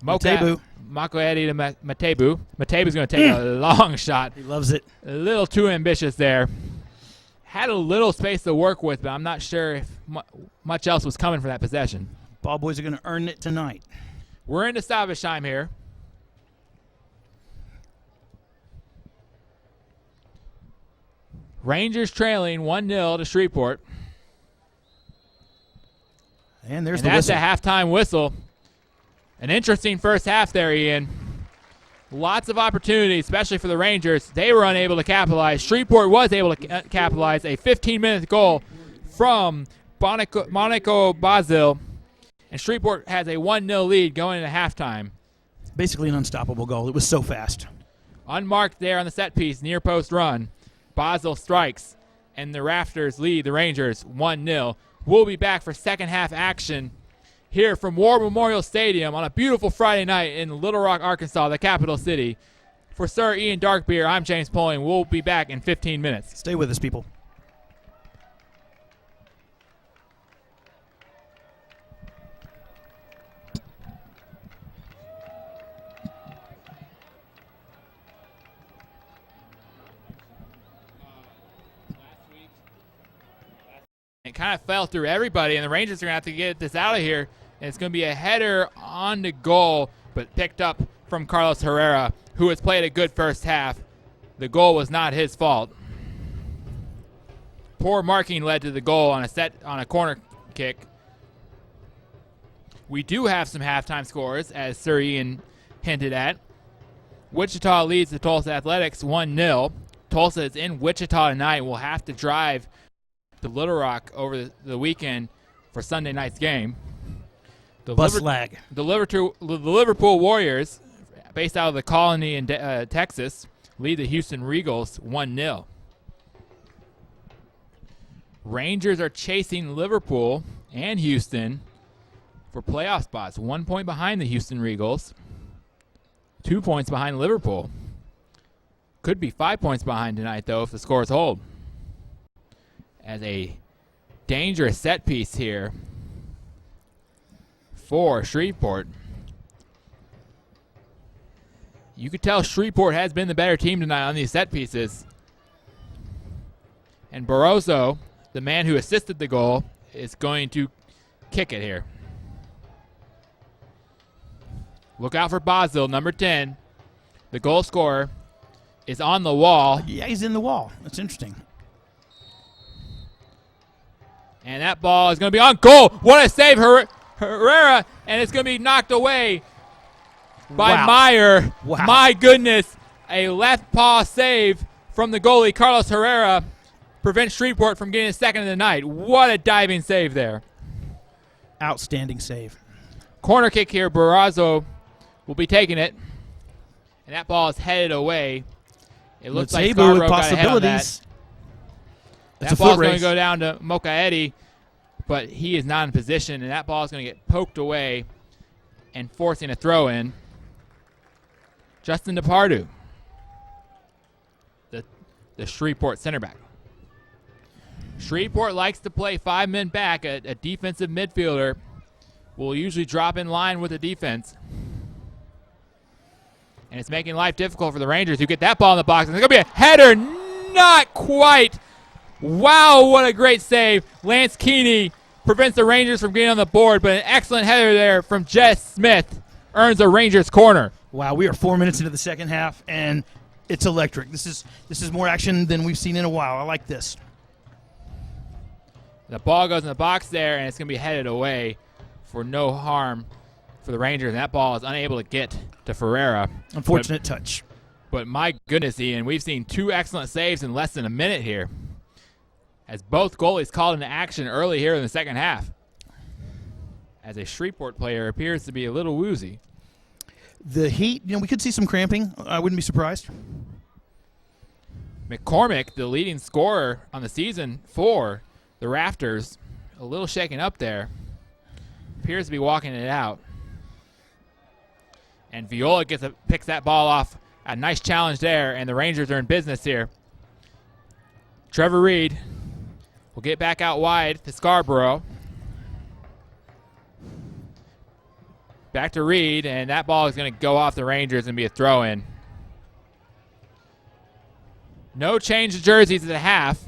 Matebu. Makoedi to Matebu. Matebu's going to take a long shot.
He loves it.
A little too ambitious there. Had a little space to work with, but I'm not sure if much else was coming for that possession.
Ball boys are going to earn it tonight.
We're into stoppage time here. Rangers trailing 1-0 to Shreveport.
And there's
the whistle. That's a halftime whistle. An interesting first half there, Ian. Lots of opportunities, especially for the Rangers. They were unable to capitalize. Shreveport was able to capitalize. A 15-minute goal from Monaco Basel. And Shreveport has a 1-0 lead going into halftime.
Basically an unstoppable goal. It was so fast.
Unmarked there on the set piece, near post run. Basel strikes, and the Rafters lead the Rangers 1-0. We'll be back for second half action here from War Memorial Stadium on a beautiful Friday night in Little Rock, Arkansas, the capital city. For Sir Ian Darkbeer, I'm James Poling. We'll be back in 15 minutes.
Stay with us, people.
It kind of fell through everybody, and the Rangers are going to have to get this out of here. And it's going to be a header on the goal, but picked up from Carlos Herrera, who has played a good first half. The goal was not his fault. Poor marking led to the goal on a corner kick. We do have some halftime scores, as Sir Ian hinted at. Wichita leads the Tulsa Athletics 1-0. Tulsa is in Wichita tonight. Will have to drive to Little Rock over the weekend for Sunday night's game. The Liverpool Warriors, based out of the Colony in Texas, lead the Houston Regals 1-0. Rangers are chasing Liverpool and Houston for playoff spots. 1 point behind the Houston Regals. 2 points behind Liverpool. Could be 5 points behind tonight, though, if the scores hold. As a dangerous set piece here for Shreveport. You could tell Shreveport has been the better team tonight on these set pieces. And Barroso, the man who assisted the goal, is going to kick it here. Look out for Basel, number 10. The goal scorer is on the wall.
Yeah, he's in the wall. That's interesting.
And that ball is going to be on goal. What a save, Herrera. And it's going to be knocked away by Meyer.
Wow.
My goodness. A left paw save from the goalie, Carlos Herrera, prevents Shreveport from getting a second of the night. What a diving save there.
Outstanding save.
Corner kick here. Barrazo will be taking it. And that ball is headed away. It looks like Scarborough got ahead on that. That ball's going to go down to Mokaedi, but he is not in position, and that ball is going to get poked away and forcing a throw in. Justin Depardieu, the Shreveport center back. Shreveport likes to play 5 men back. A defensive midfielder will usually drop in line with the defense. And it's making life difficult for the Rangers, who get that ball in the box. And there's going to be a header. Not quite. Wow, what a great save. Lance Keeney prevents the Rangers from getting on the board, but an excellent header there from Jess Smith earns a Rangers corner.
Wow, we are 4 minutes into the second half, and it's electric. This is more action than we've seen in a while. I like this.
The ball goes in the box there, and it's going to be headed away for no harm for the Rangers. And that ball is unable to get to Ferreira.
Unfortunate touch.
But my goodness, Ian, we've seen 2 excellent saves in less than a minute here, as both goalies called into action early here in the second half, as a Shreveport player appears to be a little woozy.
The heat, we could see some cramping. I wouldn't be surprised.
McCormick, the leading scorer on the season for the Rafters, a little shaken up there, appears to be walking it out. And Viola picks that ball off. A nice challenge there, and the Rangers are in business here. Trevor Reed will get back out wide to Scarborough. Back to Reed, and that ball is going to go off the Rangers and be a throw-in. No change of jerseys at the half,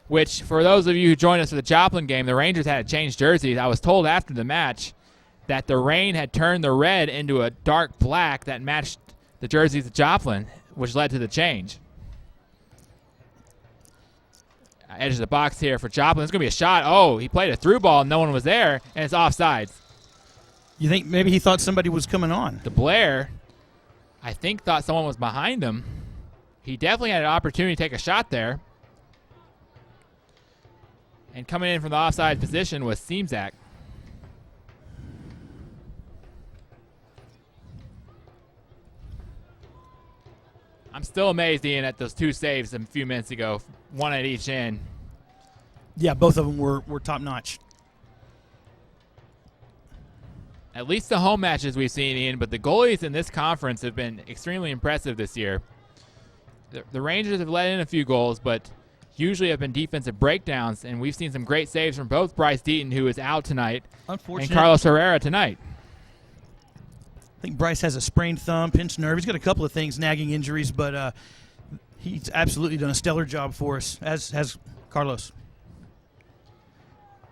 which for those of you who joined us for the Joplin game, the Rangers had to change jerseys. I was told after the match that the rain had turned the red into a dark black that matched the jerseys of Joplin, which led to the change. Edge of the box here for Joplin. It's going to be a shot. Oh, he played a through ball. No one was there, and it's offsides.
You think maybe he thought somebody was coming on?
DeBlair, I think, thought someone was behind him. He definitely had an opportunity to take a shot there. And coming in from the offside position was Seamzak. I'm still amazed, Ian, at those 2 saves a few minutes ago, 1 at each end.
Yeah, both of them were top-notch.
At least the home matches we've seen, Ian, but the goalies in this conference have been extremely impressive this year. The Rangers have let in a few goals, but usually have been defensive breakdowns, and we've seen some great saves from both Bryce Deaton, who is out tonight, and Carlos Herrera tonight.
I think Bryce has a sprained thumb, pinched nerve. He's got a couple of things, nagging injuries, but he's absolutely done a stellar job for us, as has Carlos.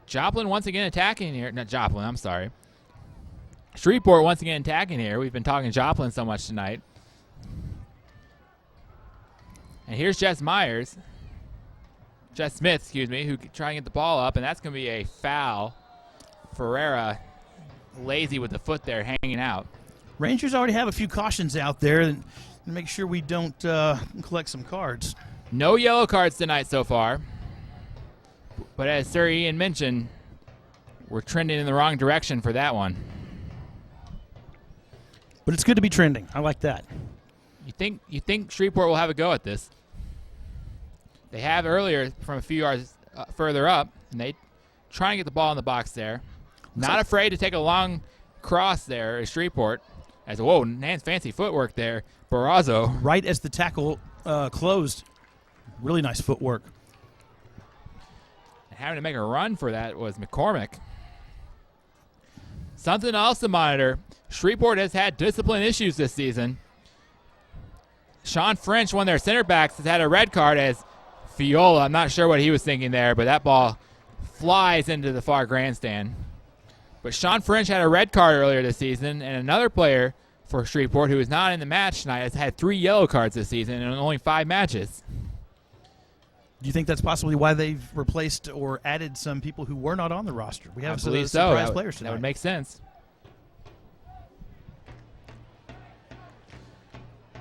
Joplin once again attacking here. Not Joplin, I'm sorry. Shreveport once again attacking here. We've been talking Joplin so much tonight. And here's Jess Smith, who trying to get the ball up, and that's going to be a foul. Ferreira lazy with the foot there, hanging out.
Rangers already have a few cautions out there, and make sure we don't collect some cards.
No yellow cards tonight so far. But as Sir Ian mentioned, we're trending in the wrong direction for that one.
But it's good to be trending. I like that.
You think Shreveport will have a go at this? They have earlier from a few yards further up, and they try and get the ball in the box there. Not afraid to take a long cross there is Shreveport. As whoa, Nan's fancy footwork there. Barrazo.
Right as the tackle closed. Really nice footwork.
And having to make a run for that was McCormick. Something else to monitor. Shreveport has had discipline issues this season. Sean French, one of their center backs, has had a red card as Viola. I'm not sure what he was thinking there, but that ball flies into the far grandstand. But Sean French had a red card earlier this season, and another player for Shreveport who is not in the match tonight has had 3 yellow cards this season in only 5 matches.
Do you think that's possibly why they've replaced or added some people who were not on the roster? We have some surprise players tonight.
That would make sense.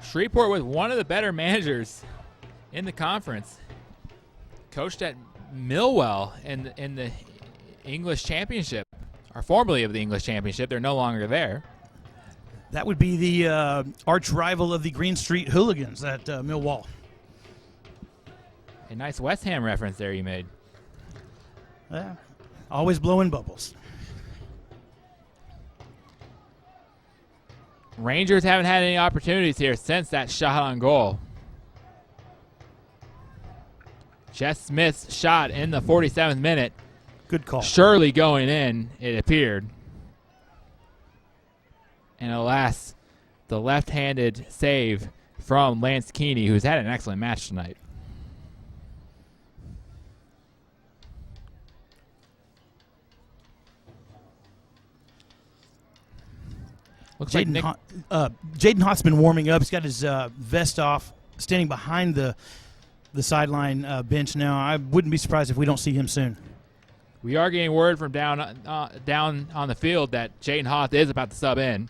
Shreveport was one of the better managers in the conference. Coached at Millwell in the English Championship, or formerly of the English Championship. They're no longer there.
That would be the arch rival of the Green Street Hooligans at Millwall.
A nice West Ham reference there you made.
Yeah, always blowing bubbles.
Rangers haven't had any opportunities here since that shot on goal. Jess Smith's shot in the 47th minute.
Good call.
Surely going in, it appeared. And alas, the left-handed save from Lance Keeney, who's had an excellent match tonight. Looks like Nick.
Jaden Hoth's been warming up. He's got his vest off, standing behind the sideline bench now. I wouldn't be surprised if we don't see him soon.
We are getting word from down on the field that Jaden Hoth is about to sub in.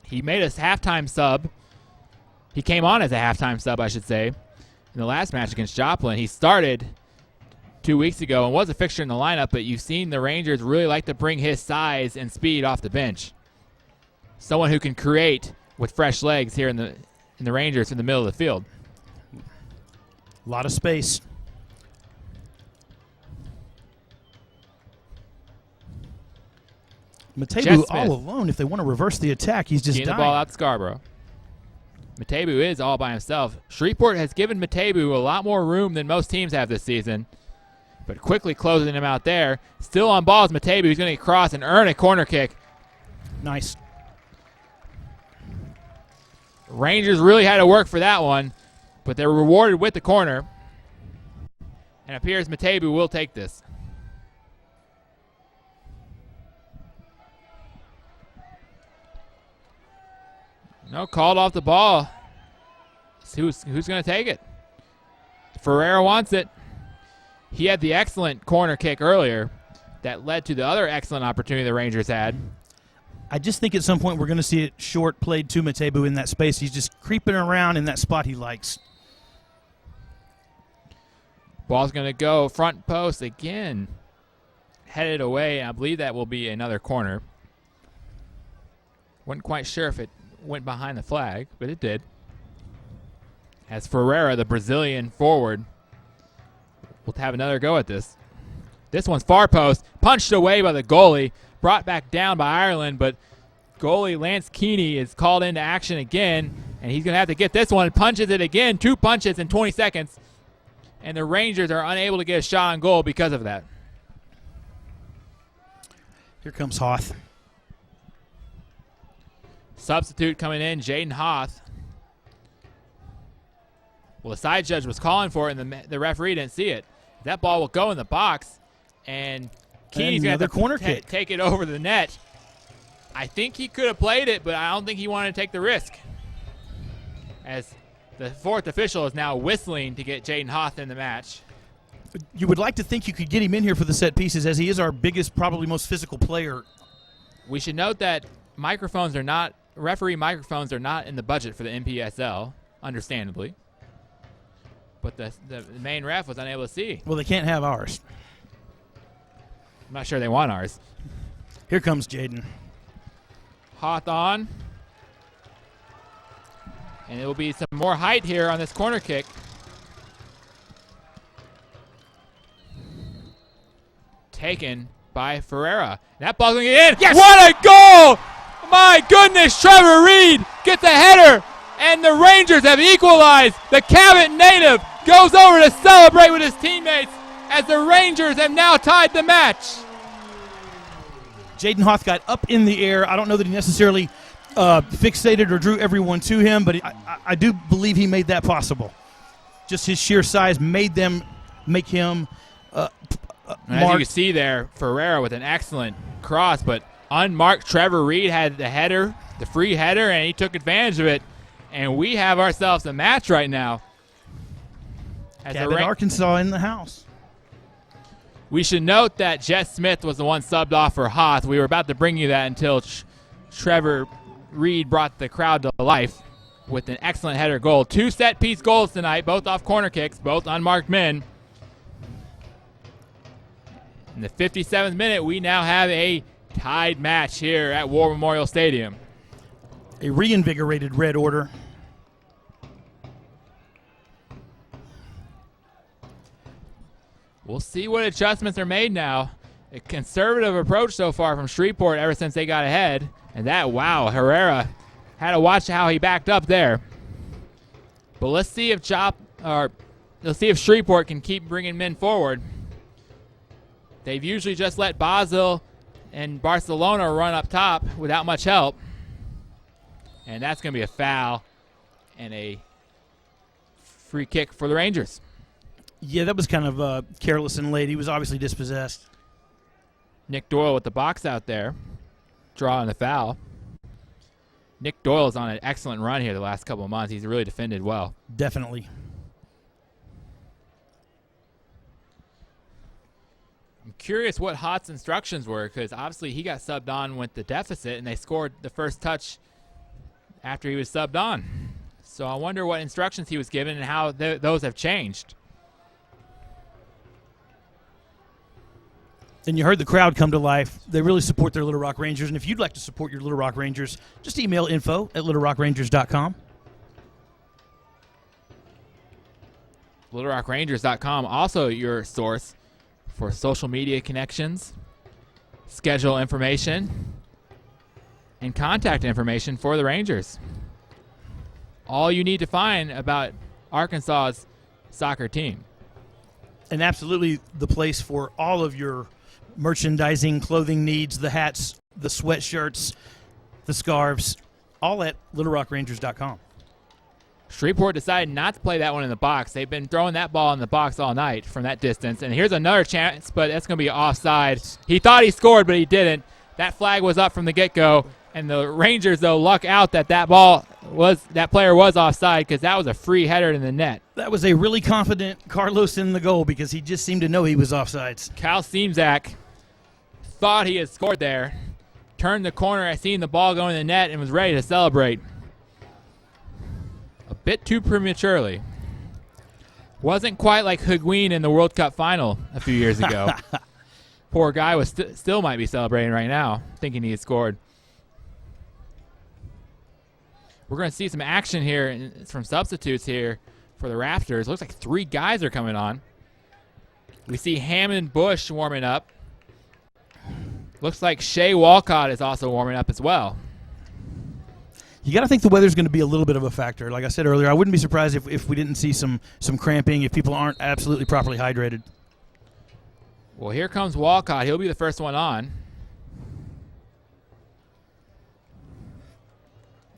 He made a halftime sub. He came on as a halftime sub, I should say, in the last match against Joplin. He started 2 weeks ago and was a fixture in the lineup, but you've seen the Rangers really like to bring his size and speed off the bench. Someone who can create with fresh legs here in the Rangers in the middle of the field.
A lot of space. Matebu all alone. If they want to reverse the attack, he's just
getting
dying.
The ball out to Scarborough. Matebu is all by himself. Shreveport has given Matebu a lot more room than most teams have this season, but quickly closing him out there. Still on balls, Matebu. He's going to cross and earn a corner kick.
Nice.
Rangers really had to work for that one, but they're rewarded with the corner. And it appears Matebu will take this. No, called off the ball. Who's going to take it? Ferreira wants it. He had the excellent corner kick earlier that led to the other excellent opportunity the Rangers had.
I just think at some point we're going to see it short played to Matebu in that space. He's just creeping around in that spot he likes.
Ball's going to go front post again. Headed away. I believe that will be another corner. Wasn't quite sure if it went behind the flag, but it did. As Ferreira, the Brazilian forward, will have another go at this. This one's far post. Punched away by the goalie. Brought back down by Ireland, but goalie Lance Keeney is called into action again, and he's going to have to get this one. Punches it again. 2 punches in 20 seconds, and the Rangers are unable to get a shot on goal because of that.
Here comes Hoth.
Substitute coming in, Jaden Hoth. Well, the side judge was calling for it, and the referee didn't see it. That ball will go in the box, and Keeney's going to have to
corner kick.
Take it over the net. I think he could have played it, but I don't think he wanted to take the risk. As the fourth official is now whistling to get Jaden Hoth in the match.
You would like to think you could get him in here for the set pieces, as he is our biggest, probably most physical player.
We should note that referee microphones are not in the budget for the NPSL, understandably. But the main ref was unable to see.
Well, they can't have ours.
I'm not sure they want ours.
Here comes Jaden.
Hoth on. And it will be some more height here on this corner kick. Taken by Ferreira. That ball's going to get in.
Yes!
What a goal! My goodness, Trevor Reed gets a header, and the Rangers have equalized. The Cabot native goes over to celebrate with his teammates as the Rangers have now tied the match.
Jaden Hoth got up in the air. I don't know that he necessarily fixated or drew everyone to him, but I do believe he made that possible. Just his sheer size make him
as you can see there, Ferreira with an excellent cross, but unmarked Trevor Reed had the header, the free header, and he took advantage of it. And we have ourselves a match right now.
Cabot, Arkansas in the house.
We should note that Jess Smith was the one subbed off for Hoth. We were about to bring you that until Trevor Reed brought the crowd to life with an excellent header goal. 2 set-piece goals tonight, both off corner kicks, both unmarked men. In the 57th minute, we now have a tied match here at War Memorial Stadium.
A reinvigorated Red Order.
We'll see what adjustments are made now. A conservative approach so far from Shreveport ever since they got ahead. And that, wow, Herrera had to watch how he backed up there. But let's see if You'll see if Shreveport can keep bringing men forward. They've usually just let Basel and Barcelona run up top without much help. And that's going to be a foul and a free kick for the Rangers.
Yeah, that was kind of careless and late. He was obviously dispossessed.
Nick Doyle with the box out there, drawing the foul. Nick Doyle's on an excellent run here the last couple of months. He's really defended well.
Definitely.
I'm curious what Hott's instructions were, because obviously he got subbed on with the deficit, and they scored the first touch after he was subbed on. So I wonder what instructions he was given and how those have changed.
And you heard the crowd come to life. They really support their Little Rock Rangers. And if you'd like to support your Little Rock Rangers, just email info@littlerockrangers.com.
LittleRockRangers.com, also your source for social media connections, schedule information, and contact information for the Rangers. All you need to find about Arkansas's soccer team.
And absolutely the place for all of your merchandising, clothing needs, the hats, the sweatshirts, the scarves, all at littlerockrangers.com.
Shreveport decided not to play that one in the box. They've been throwing that ball in the box all night from that distance. And here's another chance, but that's going to be offside. He thought he scored, but he didn't. That flag was up from the get-go. And the Rangers, though, luck out that that player was offside, because that was a free header in the net.
That was a really confident Carlos in the goal, because he just seemed to know he was offsides.
Cal Seamzak thought he had scored there, turned the corner, I seen the ball go in the net, and was ready to celebrate. A bit too prematurely. Wasn't quite like Higuain in the World Cup final a few years ago. Poor guy was still might be celebrating right now, thinking he had scored. We're going to see some action here from substitutes here for the Rafters. Looks like 3 guys are coming on. We see Hammond Bush warming up. Looks like Shea Walcott is also warming up as well.
You got to think the weather's going to be a little bit of a factor. Like I said earlier, I wouldn't be surprised if we didn't see some cramping, if people aren't absolutely properly hydrated.
Well, here comes Walcott. He'll be the first one on.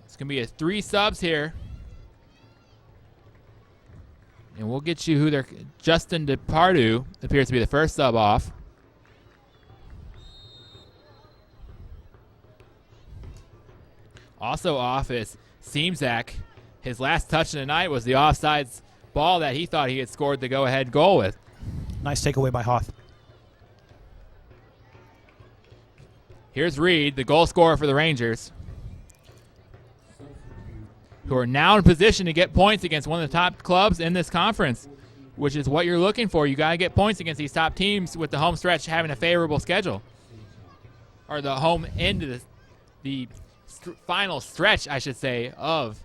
It's going to be 3 subs here. And we'll get you who they're... Justin DePardieu appears to be the first sub off. Also off is Seamzak. His last touch of the night was the offsides ball that he thought he had scored the go-ahead goal with.
Nice takeaway by Hoth.
Here's Reed, the goal scorer for the Rangers, who are now in position to get points against one of the top clubs in this conference, which is what you're looking for. You got to get points against these top teams with the home stretch having a favorable schedule. Or the home end of the final stretch, I should say, of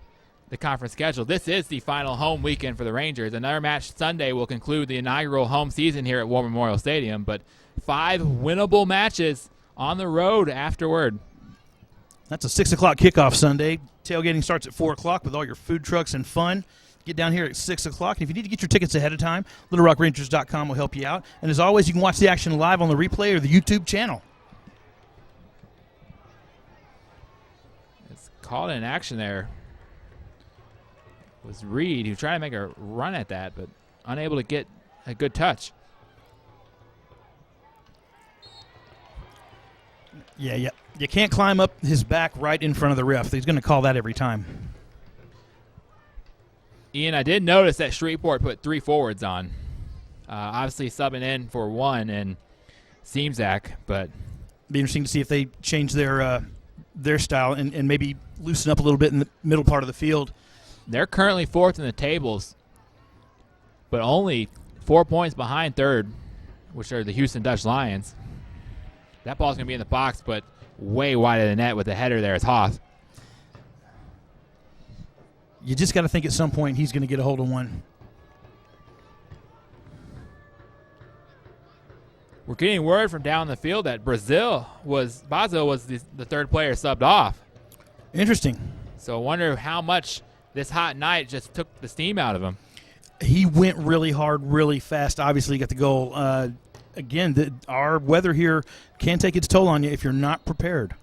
the conference schedule. This is the final home weekend for the Rangers. Another match Sunday will conclude the inaugural home season here at War Memorial Stadium, but 5 winnable matches on the road afterward.
That's a 6 o'clock kickoff Sunday. Tailgating starts at 4 o'clock with all your food trucks and fun. Get down here at 6 o'clock. And if you need to get your tickets ahead of time, LittleRockRangers.com will help you out. And as always, you can watch the action live on the replay or the YouTube channel.
It's called in action there. It was Reed who tried to make a run at that, but unable to get a good touch.
Yeah. You can't climb up his back right in front of the ref. He's going to call that every time.
Ian, I did notice that Shreveport put 3 forwards on. Obviously subbing in for 1 and Seamzak, but
be interesting to see if they change their style and maybe loosen up a little bit in the middle part of the field.
They're currently 4th in the tables, but only 4 points behind 3rd, which are the Houston Dutch Lions. That ball's going to be in the box, but way wide of the net with the header there is Hoth.
You just got to think at some point he's going to get a hold of one.
We're getting word from down the field that Basil was the 3rd player subbed off.
Interesting.
So I wonder how much this hot night just took the steam out of him.
He went really hard, really fast. Obviously, got the goal. Again, our weather here can take its toll on you if you're not prepared.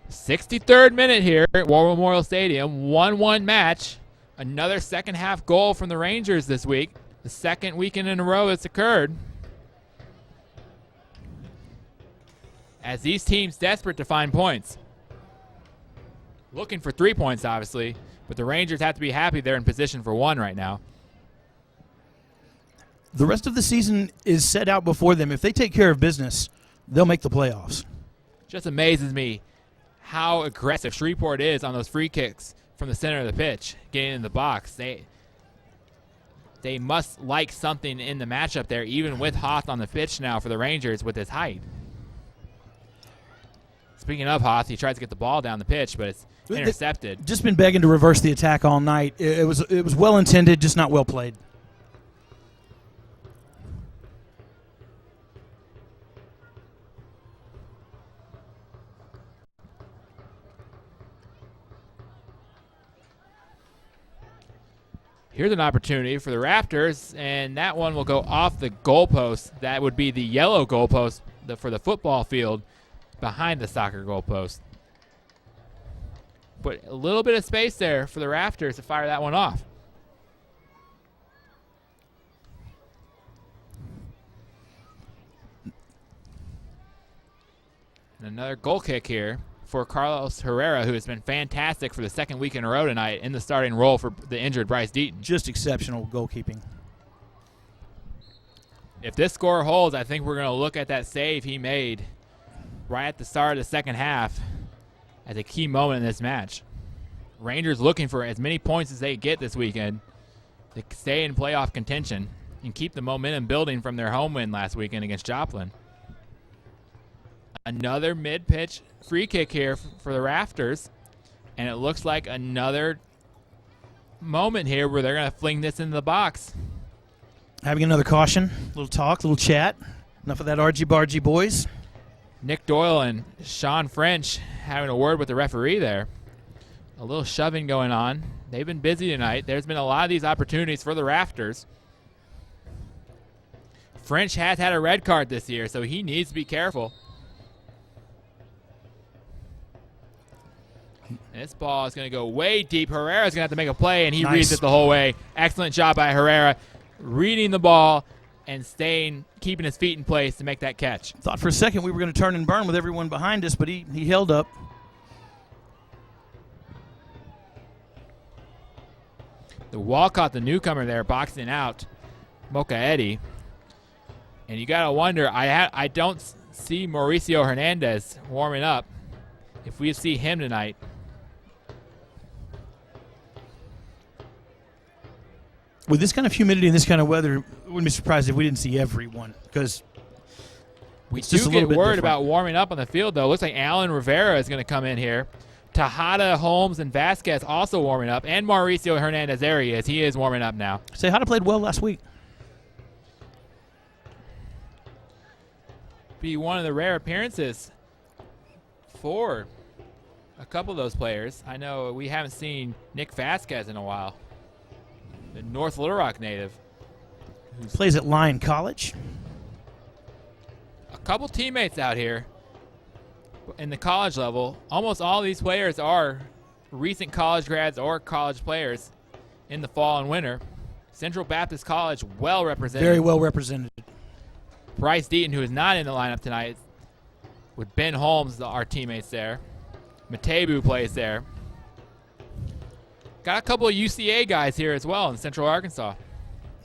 63rd minute here at War Memorial Stadium. 1-1 match. Another second half goal from the Rangers this week. The second weekend in a row it's occurred. As these teams desperate to find points. Looking for 3 points, obviously, but the Rangers have to be happy they're in position for 1 right now.
The rest of the season is set out before them. If they take care of business, they'll make the playoffs.
Just amazes me how aggressive Shreveport is on those free kicks from the center of the pitch, getting in the box. They must like something in the matchup there, even with Hoth on the pitch now for the Rangers with his height. Speaking of Hoth, he tries to get the ball down the pitch, but it's intercepted.
Just been begging to reverse the attack all night. It was well intended, just not well played.
Here's an opportunity for the Rafters, and that one will go off the goalpost. That would be the yellow goalpost for the football field behind the soccer goalpost. But a little bit of space there for the Rafters to fire that one off. And another goal kick here for Carlos Herrera, who has been fantastic for the second week in a row tonight in the starting role for the injured Bryce Deaton.
Just exceptional goalkeeping.
If this score holds, I think we're going to look at that save he made right at the start of the second half as a key moment in this match. Rangers looking for as many points as they get this weekend to stay in playoff contention and keep the momentum building from their home win last weekend against Joplin. Another mid-pitch free kick here for the Rafters, and it looks like another moment here where they're going to fling this into the box.
Having another caution, a little talk, a little chat. Enough of that argy-bargy, boys.
Nick Doyle and Sean French having a word with the referee there. A little shoving going on. They've been busy tonight. There's been a lot of these opportunities for the Rafters. French has had a red card this year, so he needs to be careful. This ball is going to go way deep. Herrera's going to have to make a play, and he reads it the whole way. Excellent job by Herrera, reading the ball and keeping his feet in place to make that catch.
Thought for a second we were going to turn and burn with everyone behind us, but he held up.
The Walcott, the newcomer there, boxing out Mocha Eddie. And you got to wonder, I don't see Mauricio Hernandez warming up. If we see him tonight.
With this kind of humidity and this kind of weather, I wouldn't be surprised if we didn't see everyone, because
we do get word about warming up on the field, though. Looks like Alan Rivera is going to come in here. Tejada, Holmes, and Vasquez also warming up, and Mauricio Hernandez, there he is. He is warming up now.
Tejada played well last week.
Be one of the rare appearances for a couple of those players. I know we haven't seen Nick Vasquez in a while. The North Little Rock native.
Who plays at Lyon College.
A couple teammates out here in the college level. Almost all these players are recent college grads or college players in the fall and winter. Central Baptist College well represented.
Very well represented.
Bryce Deaton, who is not in the lineup tonight, with Ben Holmes, our teammates there. Matebu plays there. Got a couple of UCA guys here as well in Central Arkansas.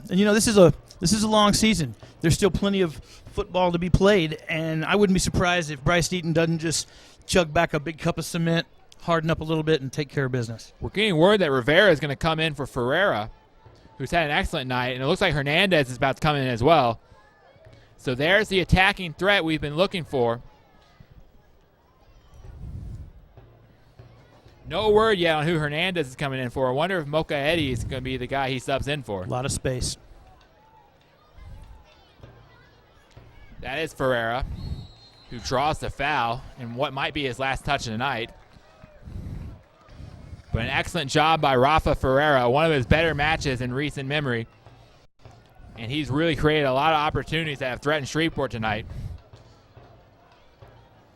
And you know, this is a long season. There's still plenty of football to be played, and I wouldn't be surprised if Bryce Deaton doesn't just chug back a big cup of cement, harden up a little bit, and take care of business.
We're getting word that Rivera is going to come in for Ferreira, who's had an excellent night, and it looks like Hernandez is about to come in as well. So there's the attacking threat we've been looking for. No word yet on who Hernandez is coming in for. I wonder if Mocha Eddie is going to be the guy he subs in for.
A lot of space.
That is Ferreira, who draws the foul in what might be his last touch of the night. But an excellent job by Rafa Ferreira, one of his better matches in recent memory. And he's really created a lot of opportunities that have threatened Shreveport tonight.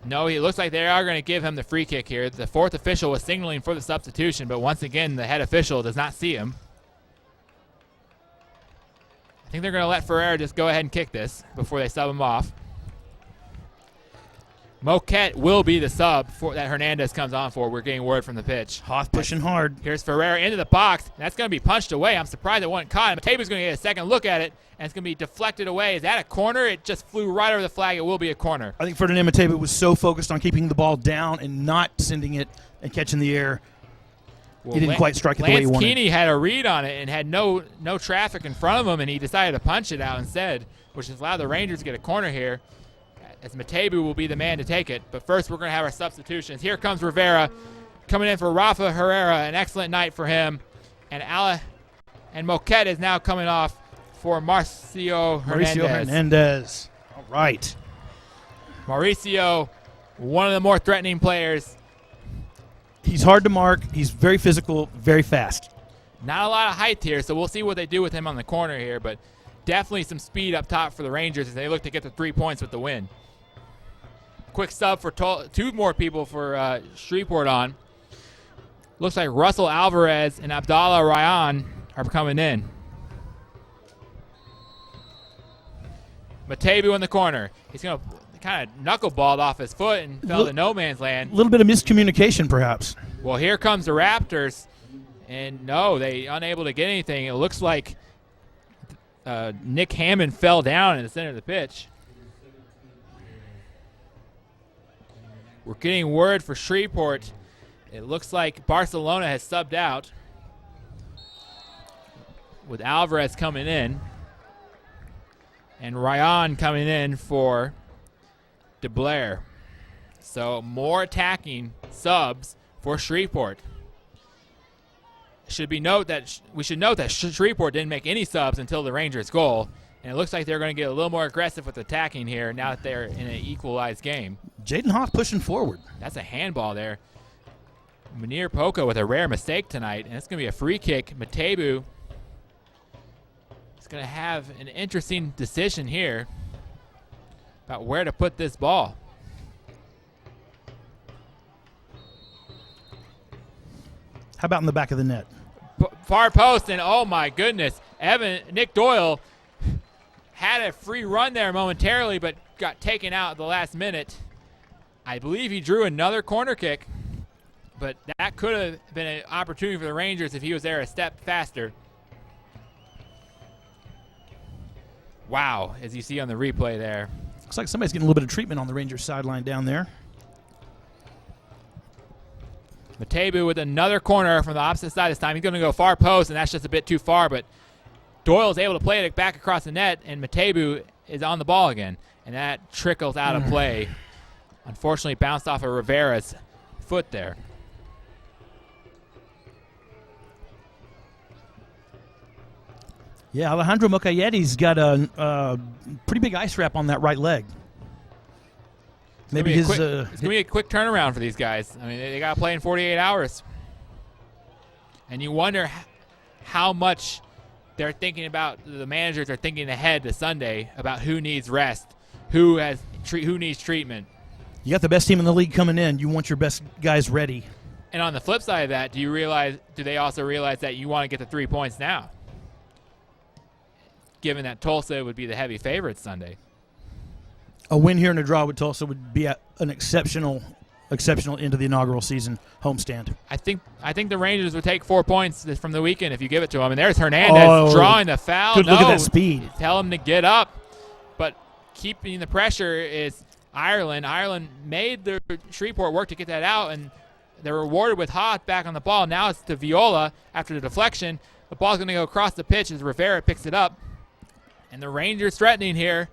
No, it looks like they are going to give him the free kick here. The fourth official was signaling for the substitution, but once again, the head official does not see him. I think they're going to let Ferreira just go ahead and kick this before they sub him off. Moquette will be the sub that Hernandez comes on for. We're getting word from the pitch.
Hoth pushing hard.
Here's Ferreira into the box. And that's going to be punched away. I'm surprised it wasn't caught. Matebu's going to get a second look at it, and it's going to be deflected away. Is that a corner? It just flew right over the flag. It will be a corner.
I think Ferdinand Matebu was so focused on keeping the ball down and not sending it and catching the air.
Well,
He didn't quite strike it the way he wanted.
Lance Keeney had a read on it and had no traffic in front of him, and he decided to punch it out instead, which has allowed the Rangers to get a corner here, as Matebu will be the man to take it. But first, we're going to have our substitutions. Here comes Rivera coming in for Rafa Herrera. An excellent night for him. And Moquette is now coming off for Mauricio
Hernandez. All right.
Mauricio, one of the more threatening players.
He's hard to mark. He's very physical, very fast.
Not a lot of height here, so we'll see what they do with him on the corner here. But definitely some speed up top for the Rangers as they look to get the 3 points with the win. Quick sub for two more people for Shreveport on. Looks like Russell Alvarez and Abdallah Ryan are coming in. Matebu in the corner. He's going to kind of knuckleballed off his foot and fell to no man's land.
A little bit of miscommunication, perhaps.
Well, here comes the Raptors. And no, they unable to get anything. It looks like Nick Hammond fell down in the center of the pitch. We're getting word for Shreveport. It looks like Barcelona has subbed out with Alvarez coming in and Ryan coming in for DeBlair. So more attacking subs for Shreveport. We should note that Shreveport didn't make any subs until the Rangers' goal, and it looks like they're going to get a little more aggressive with attacking here now that they're in an equalized game.
Jaden Hoth pushing forward.
That's a handball there. Munir Poca with a rare mistake tonight, and it's going to be a free kick. Matebu is going to have an interesting decision here about where to put this ball.
How about in the back of the net?
Far post, and oh my goodness, Nick Doyle had a free run there momentarily, but got taken out at the last minute. I believe he drew another corner kick, but that could have been an opportunity for the Rangers if he was there a step faster. Wow, as you see on the replay there.
Looks like somebody's getting a little bit of treatment on the Rangers sideline down there.
Matebu with another corner from the opposite side this time. He's going to go far post, and that's just a bit too far, but Doyle's able to play it back across the net, and Matebu is on the ball again, and that trickles out of play. Unfortunately, bounced off of Rivera's foot there.
Yeah, Alejandro Mocayete's got a pretty big ice wrap on that right leg. Maybe
it's going to be a quick turnaround for these guys. I mean, they got to play in 48 hours. And you wonder how much they're thinking about, the managers are thinking ahead to Sunday about who needs rest, who needs treatment.
You got the best team in the league coming in. You want your best guys ready.
And on the flip side of that, do they also realize that you want to get the 3 points now? Given that Tulsa would be the heavy favorite Sunday.
A win here and a draw with Tulsa would be an exceptional end of the inaugural season homestand.
I think the Rangers would take 4 points from the weekend if you give it to them. And there's Hernandez drawing the foul.
Good look at that speed.
Tell him to get up. But keeping the pressure is Ireland. Ireland made the Shreveport work to get that out, and they're rewarded with Hoth back on the ball. Now it's to Viola after the deflection. The ball's going to go across the pitch as Rivera picks it up. And the Rangers threatening here.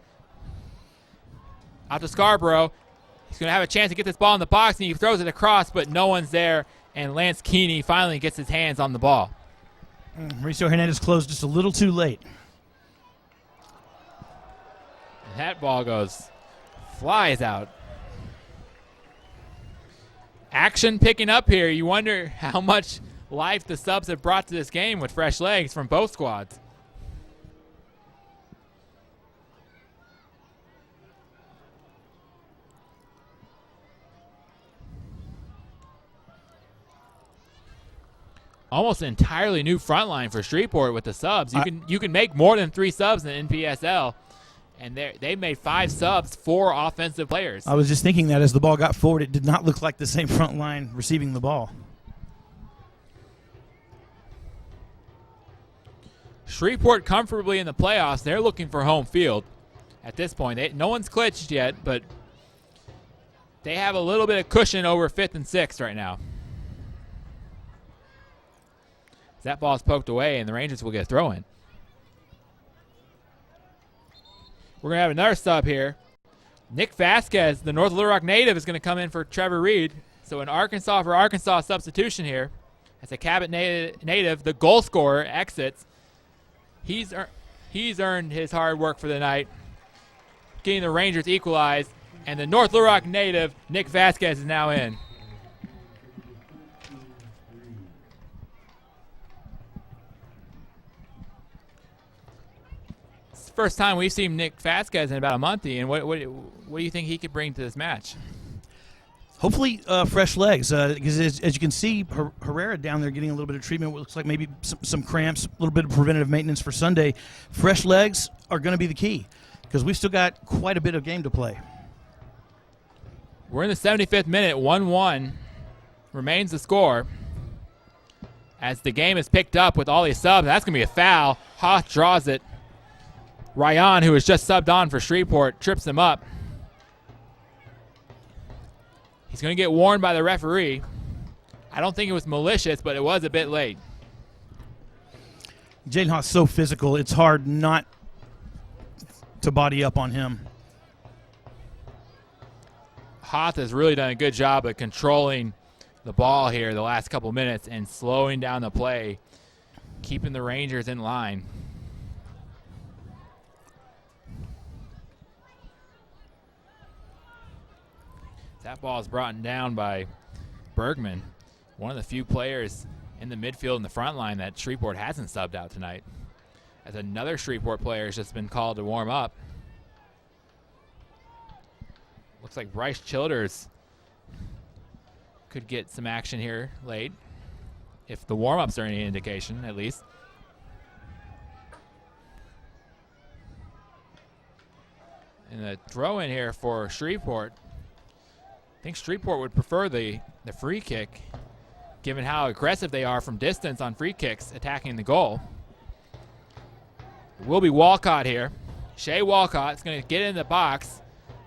Out to Scarborough. He's going to have a chance to get this ball in the box, and he throws it across, but no one's there, and Lance Keeney finally gets his hands on the ball.
Mauricio Hernandez closed just a little too late.
And that ball flies out. Action picking up here. You wonder how much life the subs have brought to this game with fresh legs from both squads. Almost an entirely new front line for Shreveport with the subs. You can make more than 3 subs in NPSL, and they made 5 subs, 4 offensive players.
I was just thinking that as the ball got forward, it did not look like the same front line receiving the ball.
Shreveport comfortably in the playoffs. They're looking for home field at this point. No one's clinched yet, but they have a little bit of cushion over 5th and 6th right now. That ball's poked away, and the Rangers will get a throw in. We're going to have another sub here. Nick Vasquez, the North Little Rock native, is going to come in for Trevor Reed. So an Arkansas for Arkansas substitution here. As a Cabot native, the goal scorer exits. He's earned his hard work for the night, getting the Rangers equalized, and the North Little Rock native, Nick Vasquez, is now in. First time we've seen Nick Vasquez in about a month, and what do you think he could bring to this match?
Hopefully fresh legs, because as you can see, Herrera down there getting a little bit of treatment. What looks like maybe some cramps, a little bit of preventative maintenance for Sunday. Fresh legs are going to be the key, because we've still got quite a bit of game to play.
We're in the 75th minute, 1-1 remains the score. As the game is picked up with all these subs, that's going to be a foul. Hoth draws it. Ryan, who was just subbed on for Shreveport, trips him up. He's going to get warned by the referee. I don't think it was malicious, but it was a bit late.
Jaden Hoth's so physical, it's hard not to body up on him.
Hoth has really done a good job of controlling the ball here the last couple minutes and slowing down the play, keeping the Rangers in line. That ball is brought down by Bergman, one of the few players in the midfield and the front line that Shreveport hasn't subbed out tonight. As another Shreveport player has just been called to warm up. Looks like Bryce Childers could get some action here late, if the warm-ups are any indication, at least. And the throw in here for Shreveport. I think Shreveport would prefer the free kick, given how aggressive they are from distance on free kicks attacking the goal. It will be Walcott here. Shea Walcott is going to get in the box.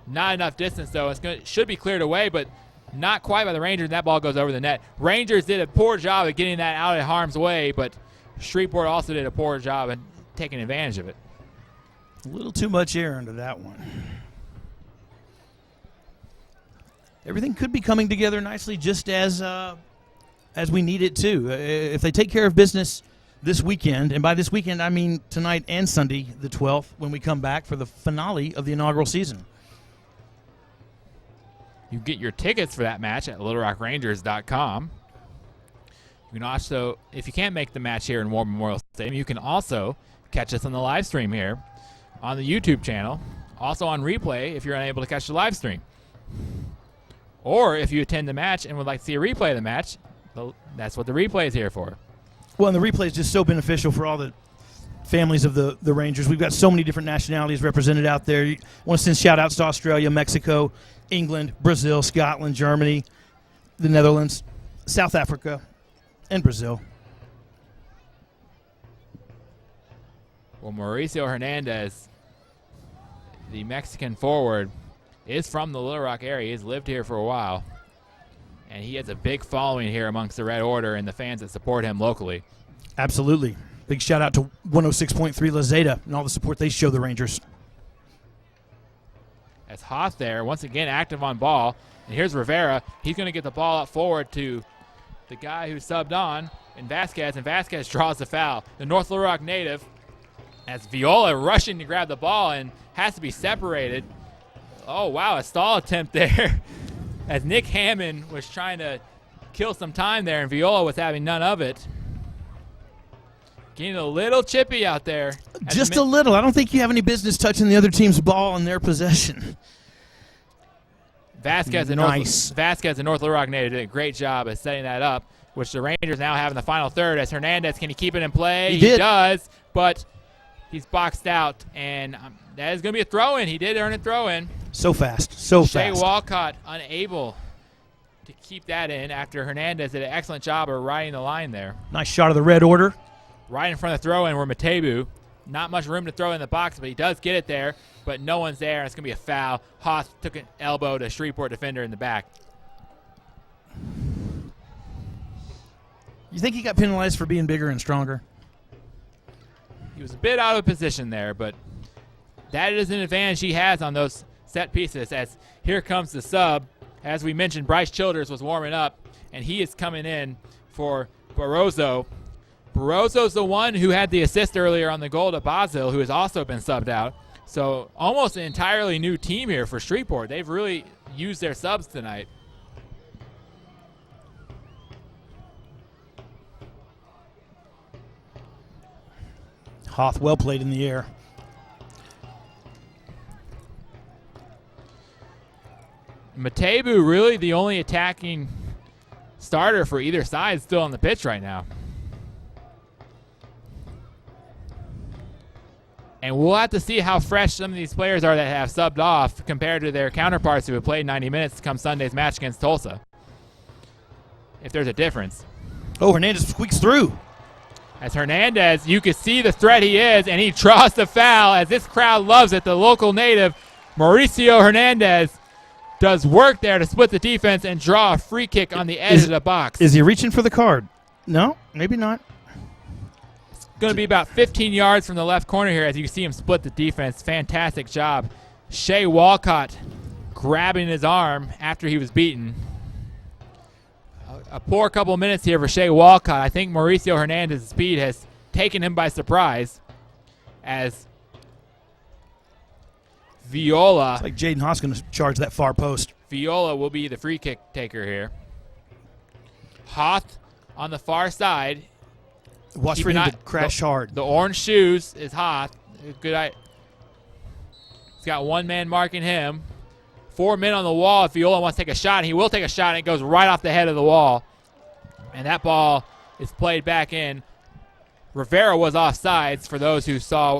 Not enough distance, though. Should be cleared away, but not quite by the Rangers, and that ball goes over the net. Rangers did a poor job of getting that out of harm's way, but Shreveport also did a poor job of taking advantage of it.
A little too much air into that one. Everything could be coming together nicely, just as we need it to. If they take care of business this weekend, and by this weekend I mean tonight and Sunday, the 12th, when we come back for the finale of the inaugural season.
You get your tickets for that match at littlerockrangers.com. You can also, if you can't make the match here in War Memorial Stadium, you can also catch us on the live stream here on the YouTube channel. Also on replay if you're unable to catch the live stream. Or if you attend the match and would like to see a replay of the match, that's what the replay is here for.
Well, and the replay is just so beneficial for all the families of the Rangers. We've got so many different nationalities represented out there. I want to send shout-outs to Australia, Mexico, England, Brazil, Scotland, Germany, the Netherlands, South Africa, and Brazil.
Well, Mauricio Hernandez, the Mexican forward, is from the Little Rock area. He's lived here for a while, and he has a big following here amongst the Red Order and the fans that support him locally.
Absolutely. Big shout-out to 106.3 La Zeta and all the support they show the Rangers.
As Hoth there, once again active on ball. And here's Rivera. He's going to get the ball up forward to the guy who subbed on, and Vasquez draws the foul. The North Little Rock native, as Viola rushing to grab the ball and has to be separated. Oh, wow, a stall attempt there as Nick Hammond was trying to kill some time there, and Viola was having none of it. Getting a little chippy out there.
Just a little. I don't think you have any business touching the other team's ball in their possession.
Vasquez and North Little Rock Native did a great job of setting that up, which the Rangers now have in the final third. As Hernandez, can he keep it in play? He does, but he's boxed out, and that is going to be a throw-in. He did earn a throw-in.
So fast.
Shea Walcott unable to keep that in after Hernandez did an excellent job of riding the line there.
Nice shot of the red order.
Right in front of the throw-in where Matebu. Not much room to throw in the box, but he does get it there, but no one's there, and it's going to be a foul. Hoth took an elbow to Shreveport defender in the back.
You think he got penalized for being bigger and stronger?
He was a bit out of position there, but that is an advantage he has on those set pieces, as here comes the sub. As we mentioned, Bryce Childers was warming up, and he is coming in for Barroso. Barroso's the one who had the assist earlier on the goal to Basil, who has also been subbed out. So almost an entirely new team here for Shreveport. They've really used their subs tonight.
Hoth well played in the air.
Matebu really the only attacking starter for either side still on the pitch right now. And we'll have to see how fresh some of these players are that have subbed off compared to their counterparts who have played 90 minutes come Sunday's match against Tulsa. If there's a difference.
Oh, Hernandez squeaks through.
As Hernandez, you can see the threat he is, and he draws the foul as this crowd loves it. The local native, Mauricio Hernandez, does work there to split the defense and draw a free kick on the edge of the box.
Is he reaching for the card? No, maybe not.
Going to be about 15 yards from the left corner here as you see him split the defense. Fantastic job. Shea Walcott grabbing his arm after he was beaten. A poor couple of minutes here for Shea Walcott. I think Mauricio Hernandez's speed has taken him by surprise as Viola.
It's like Jaden Haas going to charge that far post.
Viola will be the free kick taker here. Hoth on the far side.
Watch for him to crash hard.
The orange shoes is Hoth. Good. He's got one man marking him. 4 men on the wall. If Viola wants to take a shot, he will take a shot, and it goes right off the head of the wall. And that ball is played back in. Rivera was offsides for those who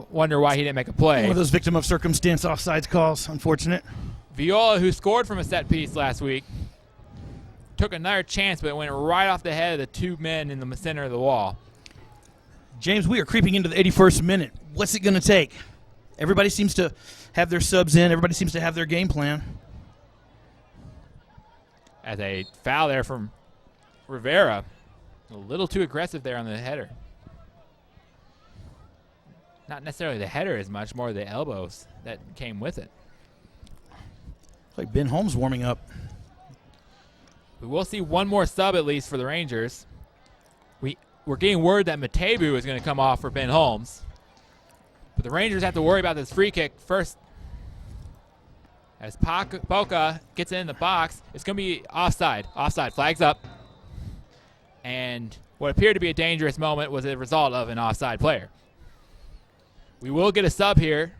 wonder why he didn't make a play.
One of those victim of circumstance offsides calls. Unfortunate.
Viola, who scored from a set piece last week, took another chance, but it went right off the head of the two men in the center of the wall.
James, we are creeping into the 81st minute. What's it going to take? Everybody seems to have their subs in. Everybody seems to have their game plan.
As a foul there from Rivera. A little too aggressive there on the header. Not necessarily the header as much, more the elbows that came with it.
Like Ben Holmes warming up.
We will see one more sub at least for the Rangers. We're getting word that Matebu is going to come off for Ben Holmes. But the Rangers have to worry about this free kick first. As Poca gets it in the box, it's going to be offside. Offside, flags up. And what appeared to be a dangerous moment was a result of an offside player. We will get a sub here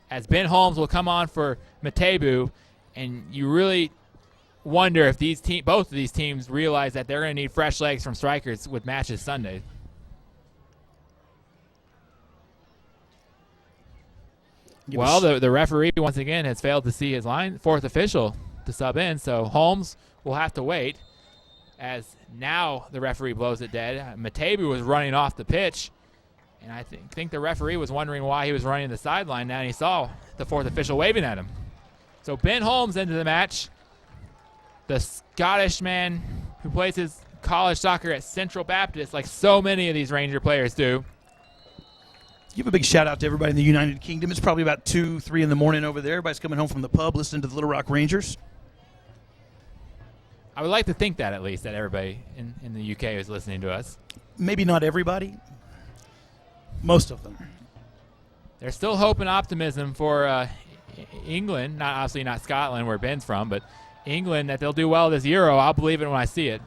as Ben Holmes will come on for Matebu. And you really wonder if both of these teams realize that they're going to need fresh legs from strikers with matches Sunday. Well, the referee once again has failed to see his fourth official to sub in, so Holmes will have to wait as now the referee blows it dead. Matebu was running off the pitch, and I think the referee was wondering why he was running the sideline now, and he saw the fourth official waving at him. So Ben Holmes into the match. The Scottish man who plays his college soccer at Central Baptist like so many of these Ranger players do.
Give a big shout out to everybody in the United Kingdom. It's probably about 2, 3 in the morning over there. Everybody's coming home from the pub listening to the Little Rock Rangers.
I would like to think that at least, that everybody in the UK is listening to us.
Maybe not everybody. Most of them.
There's still hope and optimism for England, obviously not Scotland where Ben's from, but England, that they'll do well this Euro. I'll believe it when I see it.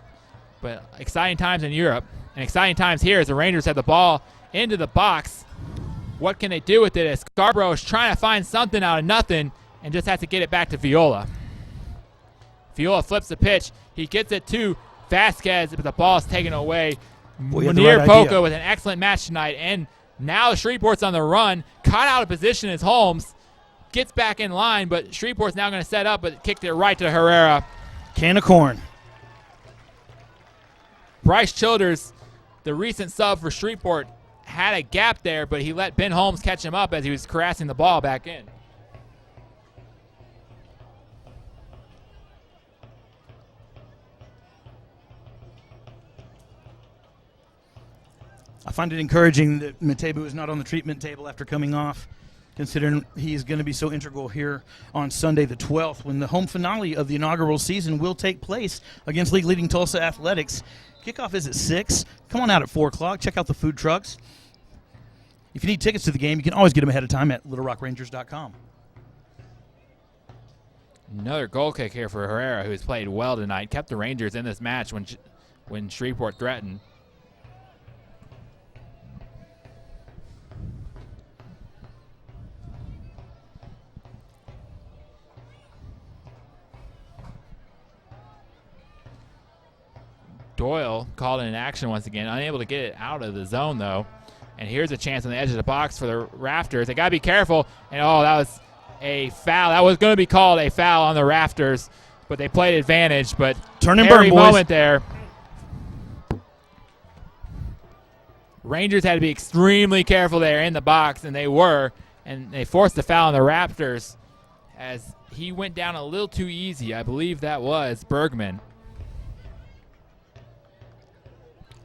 But exciting times in Europe and exciting times here as the Rangers have the ball into the box. What can they do with it as Scarborough is trying to find something out of nothing and just has to get it back to Viola. Viola flips the pitch. He gets it to Vasquez, but the ball is taken away. Munir Polka with an excellent match tonight. And now Shreveport's on the run. Caught out of position as Holmes gets back in line, but Shreveport's now going to set up, but kicked it right to Herrera.
Can of corn.
Bryce Childers, the recent sub for Shreveport, had a gap there, but he let Ben Holmes catch him up as he was caressing the ball back in.
I find it encouraging that Matebu is not on the treatment table after coming off, considering he is going to be so integral here on Sunday the 12th when the home finale of the inaugural season will take place against league-leading Tulsa Athletics. Kickoff is at 6. Come on out at 4 o'clock. Check out the food trucks. If you need tickets to the game, you can always get them ahead of time at littlerockrangers.com.
Another goal kick here for Herrera, who has played well tonight. Kept the Rangers in this match when Shreveport threatened. Doyle called it in action once again, unable to get it out of the zone though. And here's a chance on the edge of the box for the Rafters. They got to be careful. And oh, that was a foul. That was going to be called a foul on the Rafters, but they played advantage. But
turn and burn, boys.
Moment there. Rangers had to be extremely careful there in the box, and they were. And they forced the foul on the Raptors as he went down a little too easy. I believe that was Bergman.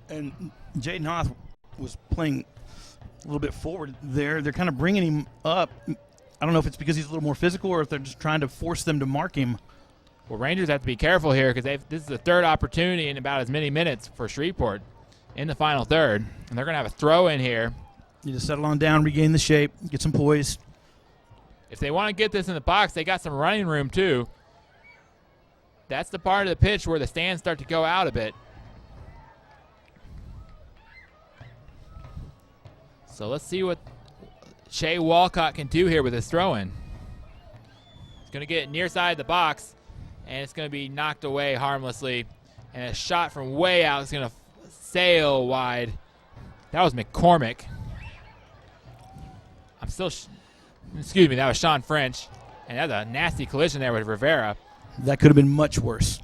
And Jaden Hoth was playing a little bit forward there. They're kind of bringing him up. I don't know if it's because he's a little more physical or if they're just trying to force them to mark him.
Well, Rangers have to be careful here because this is the third opportunity in about as many minutes for Shreveport in the final third. And they're going to have a throw in here.
You just settle on down, regain the shape, get some poise.
If they want to get this in the box, they got some running room too. That's the part of the pitch where the stands start to go out a bit. So let's see what Shea Walcott can do here with his throw-in. He's going to get it near side of the box, and it's going to be knocked away harmlessly. And a shot from way out is going to sail wide. That was McCormick. Excuse me, that was Sean French. And that's a nasty collision there with Rivera.
That could have been much worse.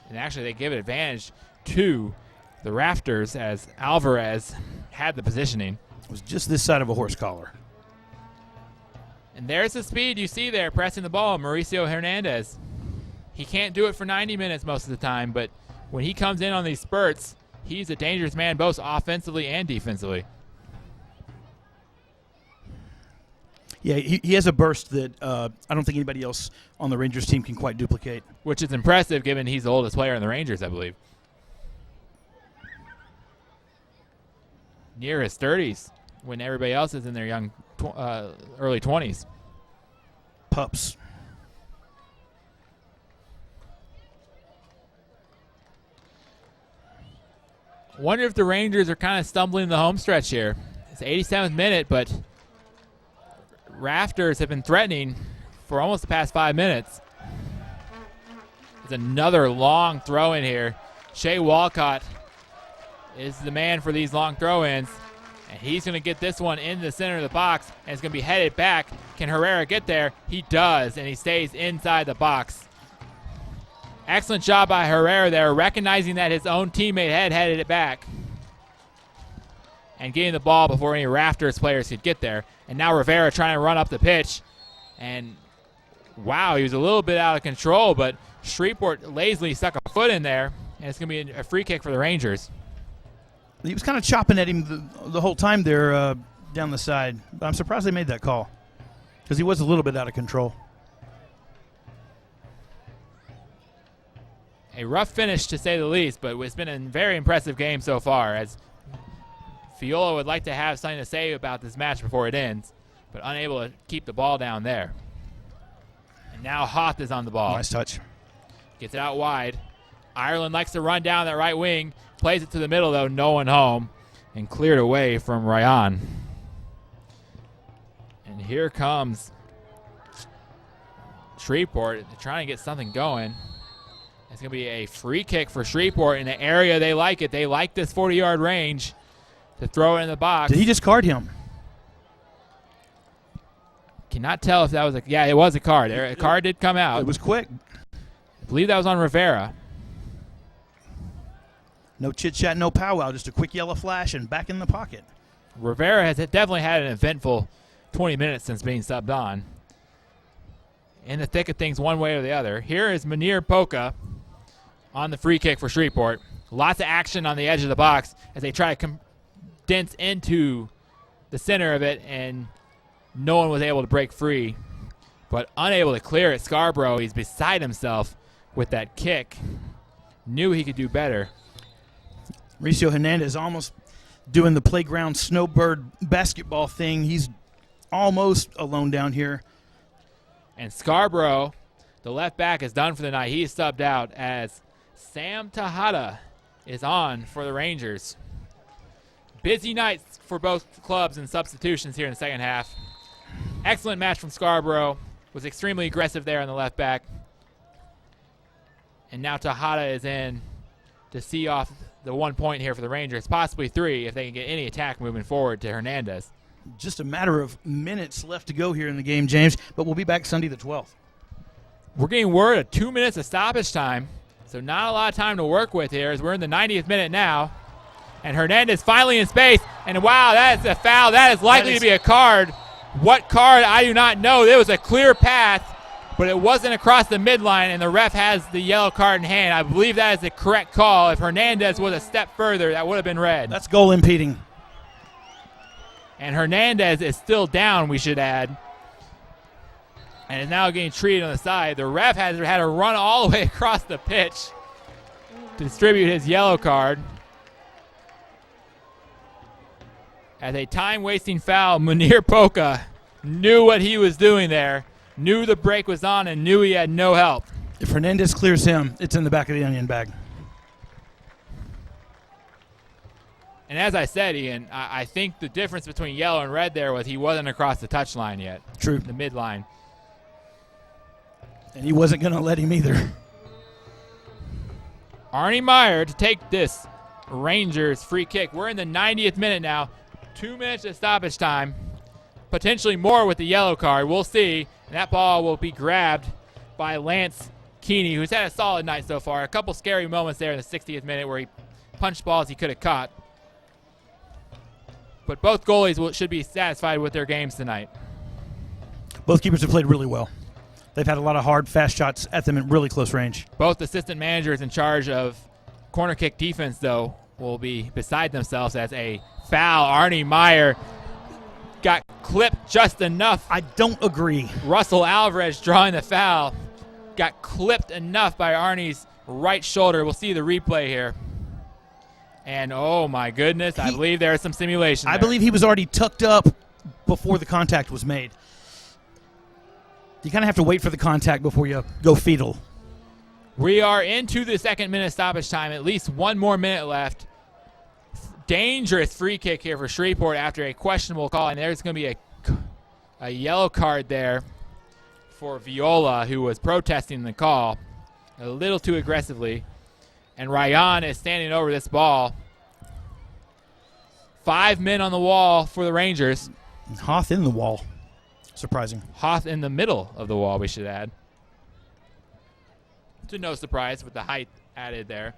And actually, they give it advantage to the Rafters as Alvarez had the positioning.
It was just this side of a horse collar.
And there's the speed you see there pressing the ball, Mauricio Hernandez. He can't do it for 90 minutes most of the time, but when he comes in on these spurts, he's a dangerous man both offensively and defensively.
Yeah, he has a burst that I don't think anybody else on the Rangers team can quite duplicate.
Which is impressive given he's the oldest player in the Rangers, I believe. Near his 30s when everybody else is in their young early 20s.
Pups.
Wonder if the Rangers are kind of stumbling in the home stretch here. It's the 87th minute, but Rafters have been threatening for almost the past 5 minutes. There's another long throw in here. Shea Walcott is the man for these long throw-ins, and he's going to get this one in the center of the box, and it's going to be headed back. Can Herrera get there? He does, and he stays inside the box. Excellent job by Herrera there, recognizing that his own teammate had headed it back and getting the ball before any Rafters players could get there. And now Rivera trying to run up the pitch, and wow, he was a little bit out of control, but Shreveport lazily stuck a foot in there, and it's going to be a free kick for the Rangers.
He was kind of chopping at him the whole time there down the side. But I'm surprised they made that call because he was a little bit out of control.
A rough finish to say the least, but it's been a very impressive game so far as Fiola would like to have something to say about this match before it ends, but unable to keep the ball down there. And now Hoth is on the ball.
Nice touch.
Gets it out wide. Ireland likes to run down that right wing. Plays it to the middle, though. No one home. And cleared away from Ryan. And here comes Shreveport. They're trying to get something going. It's going to be a free kick for Shreveport in the area they like it. They like this 40-yard range to throw it in the box.
Did he just card him?
Cannot tell if that was yeah, it was a card. A card did come out.
It was quick.
I believe that was on Rivera.
No chit-chat, no powwow, just a quick yellow flash and back in the pocket.
Rivera has definitely had an eventful 20 minutes since being subbed on. In the thick of things one way or the other. Here is Munir Polka on the free kick for Shreveport. Lots of action on the edge of the box as they try to condense into the center of it, and no one was able to break free, but unable to clear it. Scarborough, he's beside himself with that kick. Knew he could do better.
Mauricio Hernandez almost doing the playground snowbird basketball thing. He's almost alone down here.
And Scarborough, the left back, is done for the night. He's subbed out as Sam Tejada is on for the Rangers. Busy nights for both clubs in substitutions here in the second half. Excellent match from Scarborough. Was extremely aggressive there on the left back. And now Tejada is in to see off the 1 point here for the Rangers, possibly 3 if they can get any attack moving forward to Hernandez.
Just a matter of minutes left to go here in the game, James, but we'll be back Sunday the 12th.
We're getting word of 2 minutes of stoppage time, so not a lot of time to work with here as we're in the 90th minute now. And Hernandez finally in space, and wow, that is a foul. That is likely to be a card. What card, I do not know. There was a clear path, but it wasn't across the midline, and the ref has the yellow card in hand. I believe that is the correct call. If Hernandez was a step further, that would have been red.
That's goal impeding.
And Hernandez is still down, we should add, and is now getting treated on the side. The ref has had to run all the way across the pitch to distribute his yellow card. As a time-wasting foul, Munir Polka knew what he was doing there, knew the break was on, and knew he had no help.
If Hernandez clears him, it's in the back of the onion bag.
And as I said, Ian, I think the difference between yellow and red there was he wasn't across the touchline yet.
True.
The midline.
And he wasn't going to let him either.
Arnie Meyer to take this Rangers free kick. We're in the 90th minute now. 2 minutes of stoppage time. Potentially more with the yellow card. We'll see. And that ball will be grabbed by Lance Keeney, who's had a solid night so far. A couple scary moments there in the 60th minute where he punched balls he could have caught. But both goalies should be satisfied with their games tonight.
Both keepers have played really well. They've had a lot of hard, fast shots at them at really close range.
Both assistant managers in charge of corner kick defense, though, will be beside themselves as a foul. Arnie Meyer got clipped just enough.
I don't agree.
Russell Alvarez drawing the foul. Got clipped enough by Arnie's right shoulder. We'll see the replay here. And, oh, my goodness, I believe there is some simulation there.
I believe he was already tucked up before the contact was made. You kind of have to wait for the contact before you go fetal.
We are into the second minute stoppage time. At least 1 more minute left. Dangerous free kick here for Shreveport after a questionable call. And there's going to be a yellow card there for Viola, who was protesting the call a little too aggressively. And Ryan is standing over this ball. 5 men on the wall for the Rangers.
Hoth in the wall. Surprising.
Hoth in the middle of the wall, we should add. To no surprise with the height added there.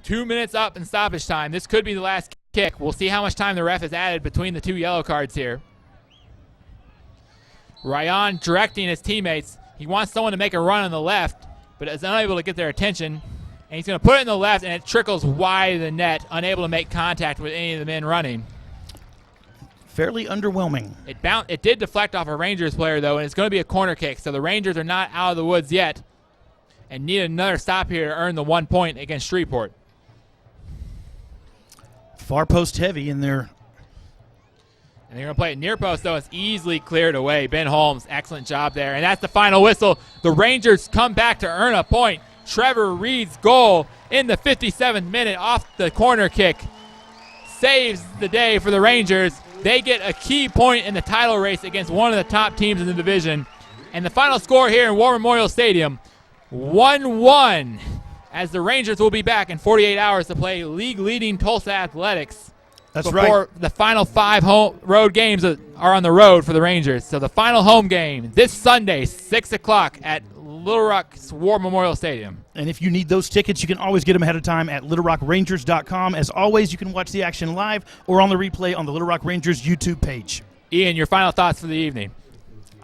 2 minutes up in stoppage time. This could be the last kick. We'll see how much time the ref has added between the 2 yellow cards here. Ryan directing his teammates. He wants someone to make a run on the left, but is unable to get their attention. And he's going to put it in the left, and it trickles wide of the net, unable to make contact with any of the men running.
Fairly underwhelming.
It did deflect off a Rangers player, though, and it's going to be a corner kick. So the Rangers are not out of the woods yet and need another stop here to earn the 1 point against Shreveport.
Far post heavy in there.
And they're going to play it near post, though. It's easily cleared away. Ben Holmes, excellent job there. And that's the final whistle. The Rangers come back to earn a point. Trevor Reed's goal in the 57th minute off the corner kick saves the day for the Rangers. They get a key point in the title race against one of the top teams in the division. And the final score here in War Memorial Stadium, 1-1, as the Rangers will be back in 48 hours to play league-leading Tulsa Athletics.
That's
before
right.
the final 5 home road games are on the road for the Rangers. So the final home game this Sunday, 6 o'clock at Little Rock's War Memorial Stadium.
And if you need those tickets, you can always get them ahead of time at littlerockrangers.com. As always, you can watch the action live or on the replay on the Little Rock Rangers YouTube page.
Ian, your final thoughts for the evening?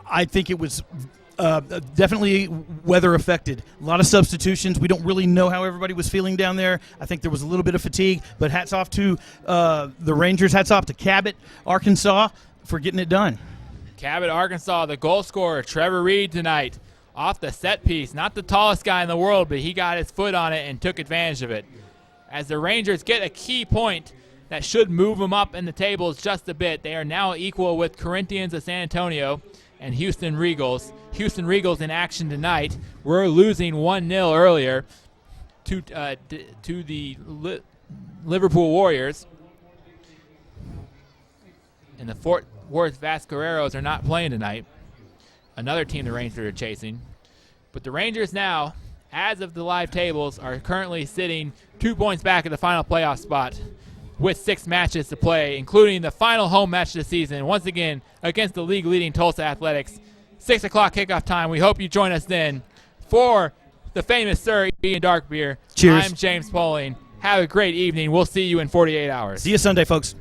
I think it was definitely weather affected. A lot of substitutions. We don't really know how everybody was feeling down there. I think there was a little bit of fatigue, but hats off to the Rangers. Hats off to Cabot, Arkansas, for getting it done.
Cabot, Arkansas, the goal scorer, Trevor Reed tonight, off the set piece. Not the tallest guy in the world, but he got his foot on it and took advantage of it. As the Rangers get a key point that should move them up in the tables just a bit. They are now equal with Corinthians of San Antonio and Houston Regals. Houston Regals in action tonight. We're losing 1-0 earlier to the Liverpool Warriors. And the Fort Worth Vasqueros are not playing tonight. Another team the Rangers are chasing. But the Rangers now, as of the live tables, are currently sitting 2 points back at the final playoff spot with 6 matches to play, including the final home match of the season, once again against the league-leading Tulsa Athletics. 6 o'clock kickoff time. We hope you join us then. For the famous Sir Ian Darkbeer,
cheers.
I'm James Pauling. Have a great evening. We'll see you in 48 hours.
See you Sunday, folks.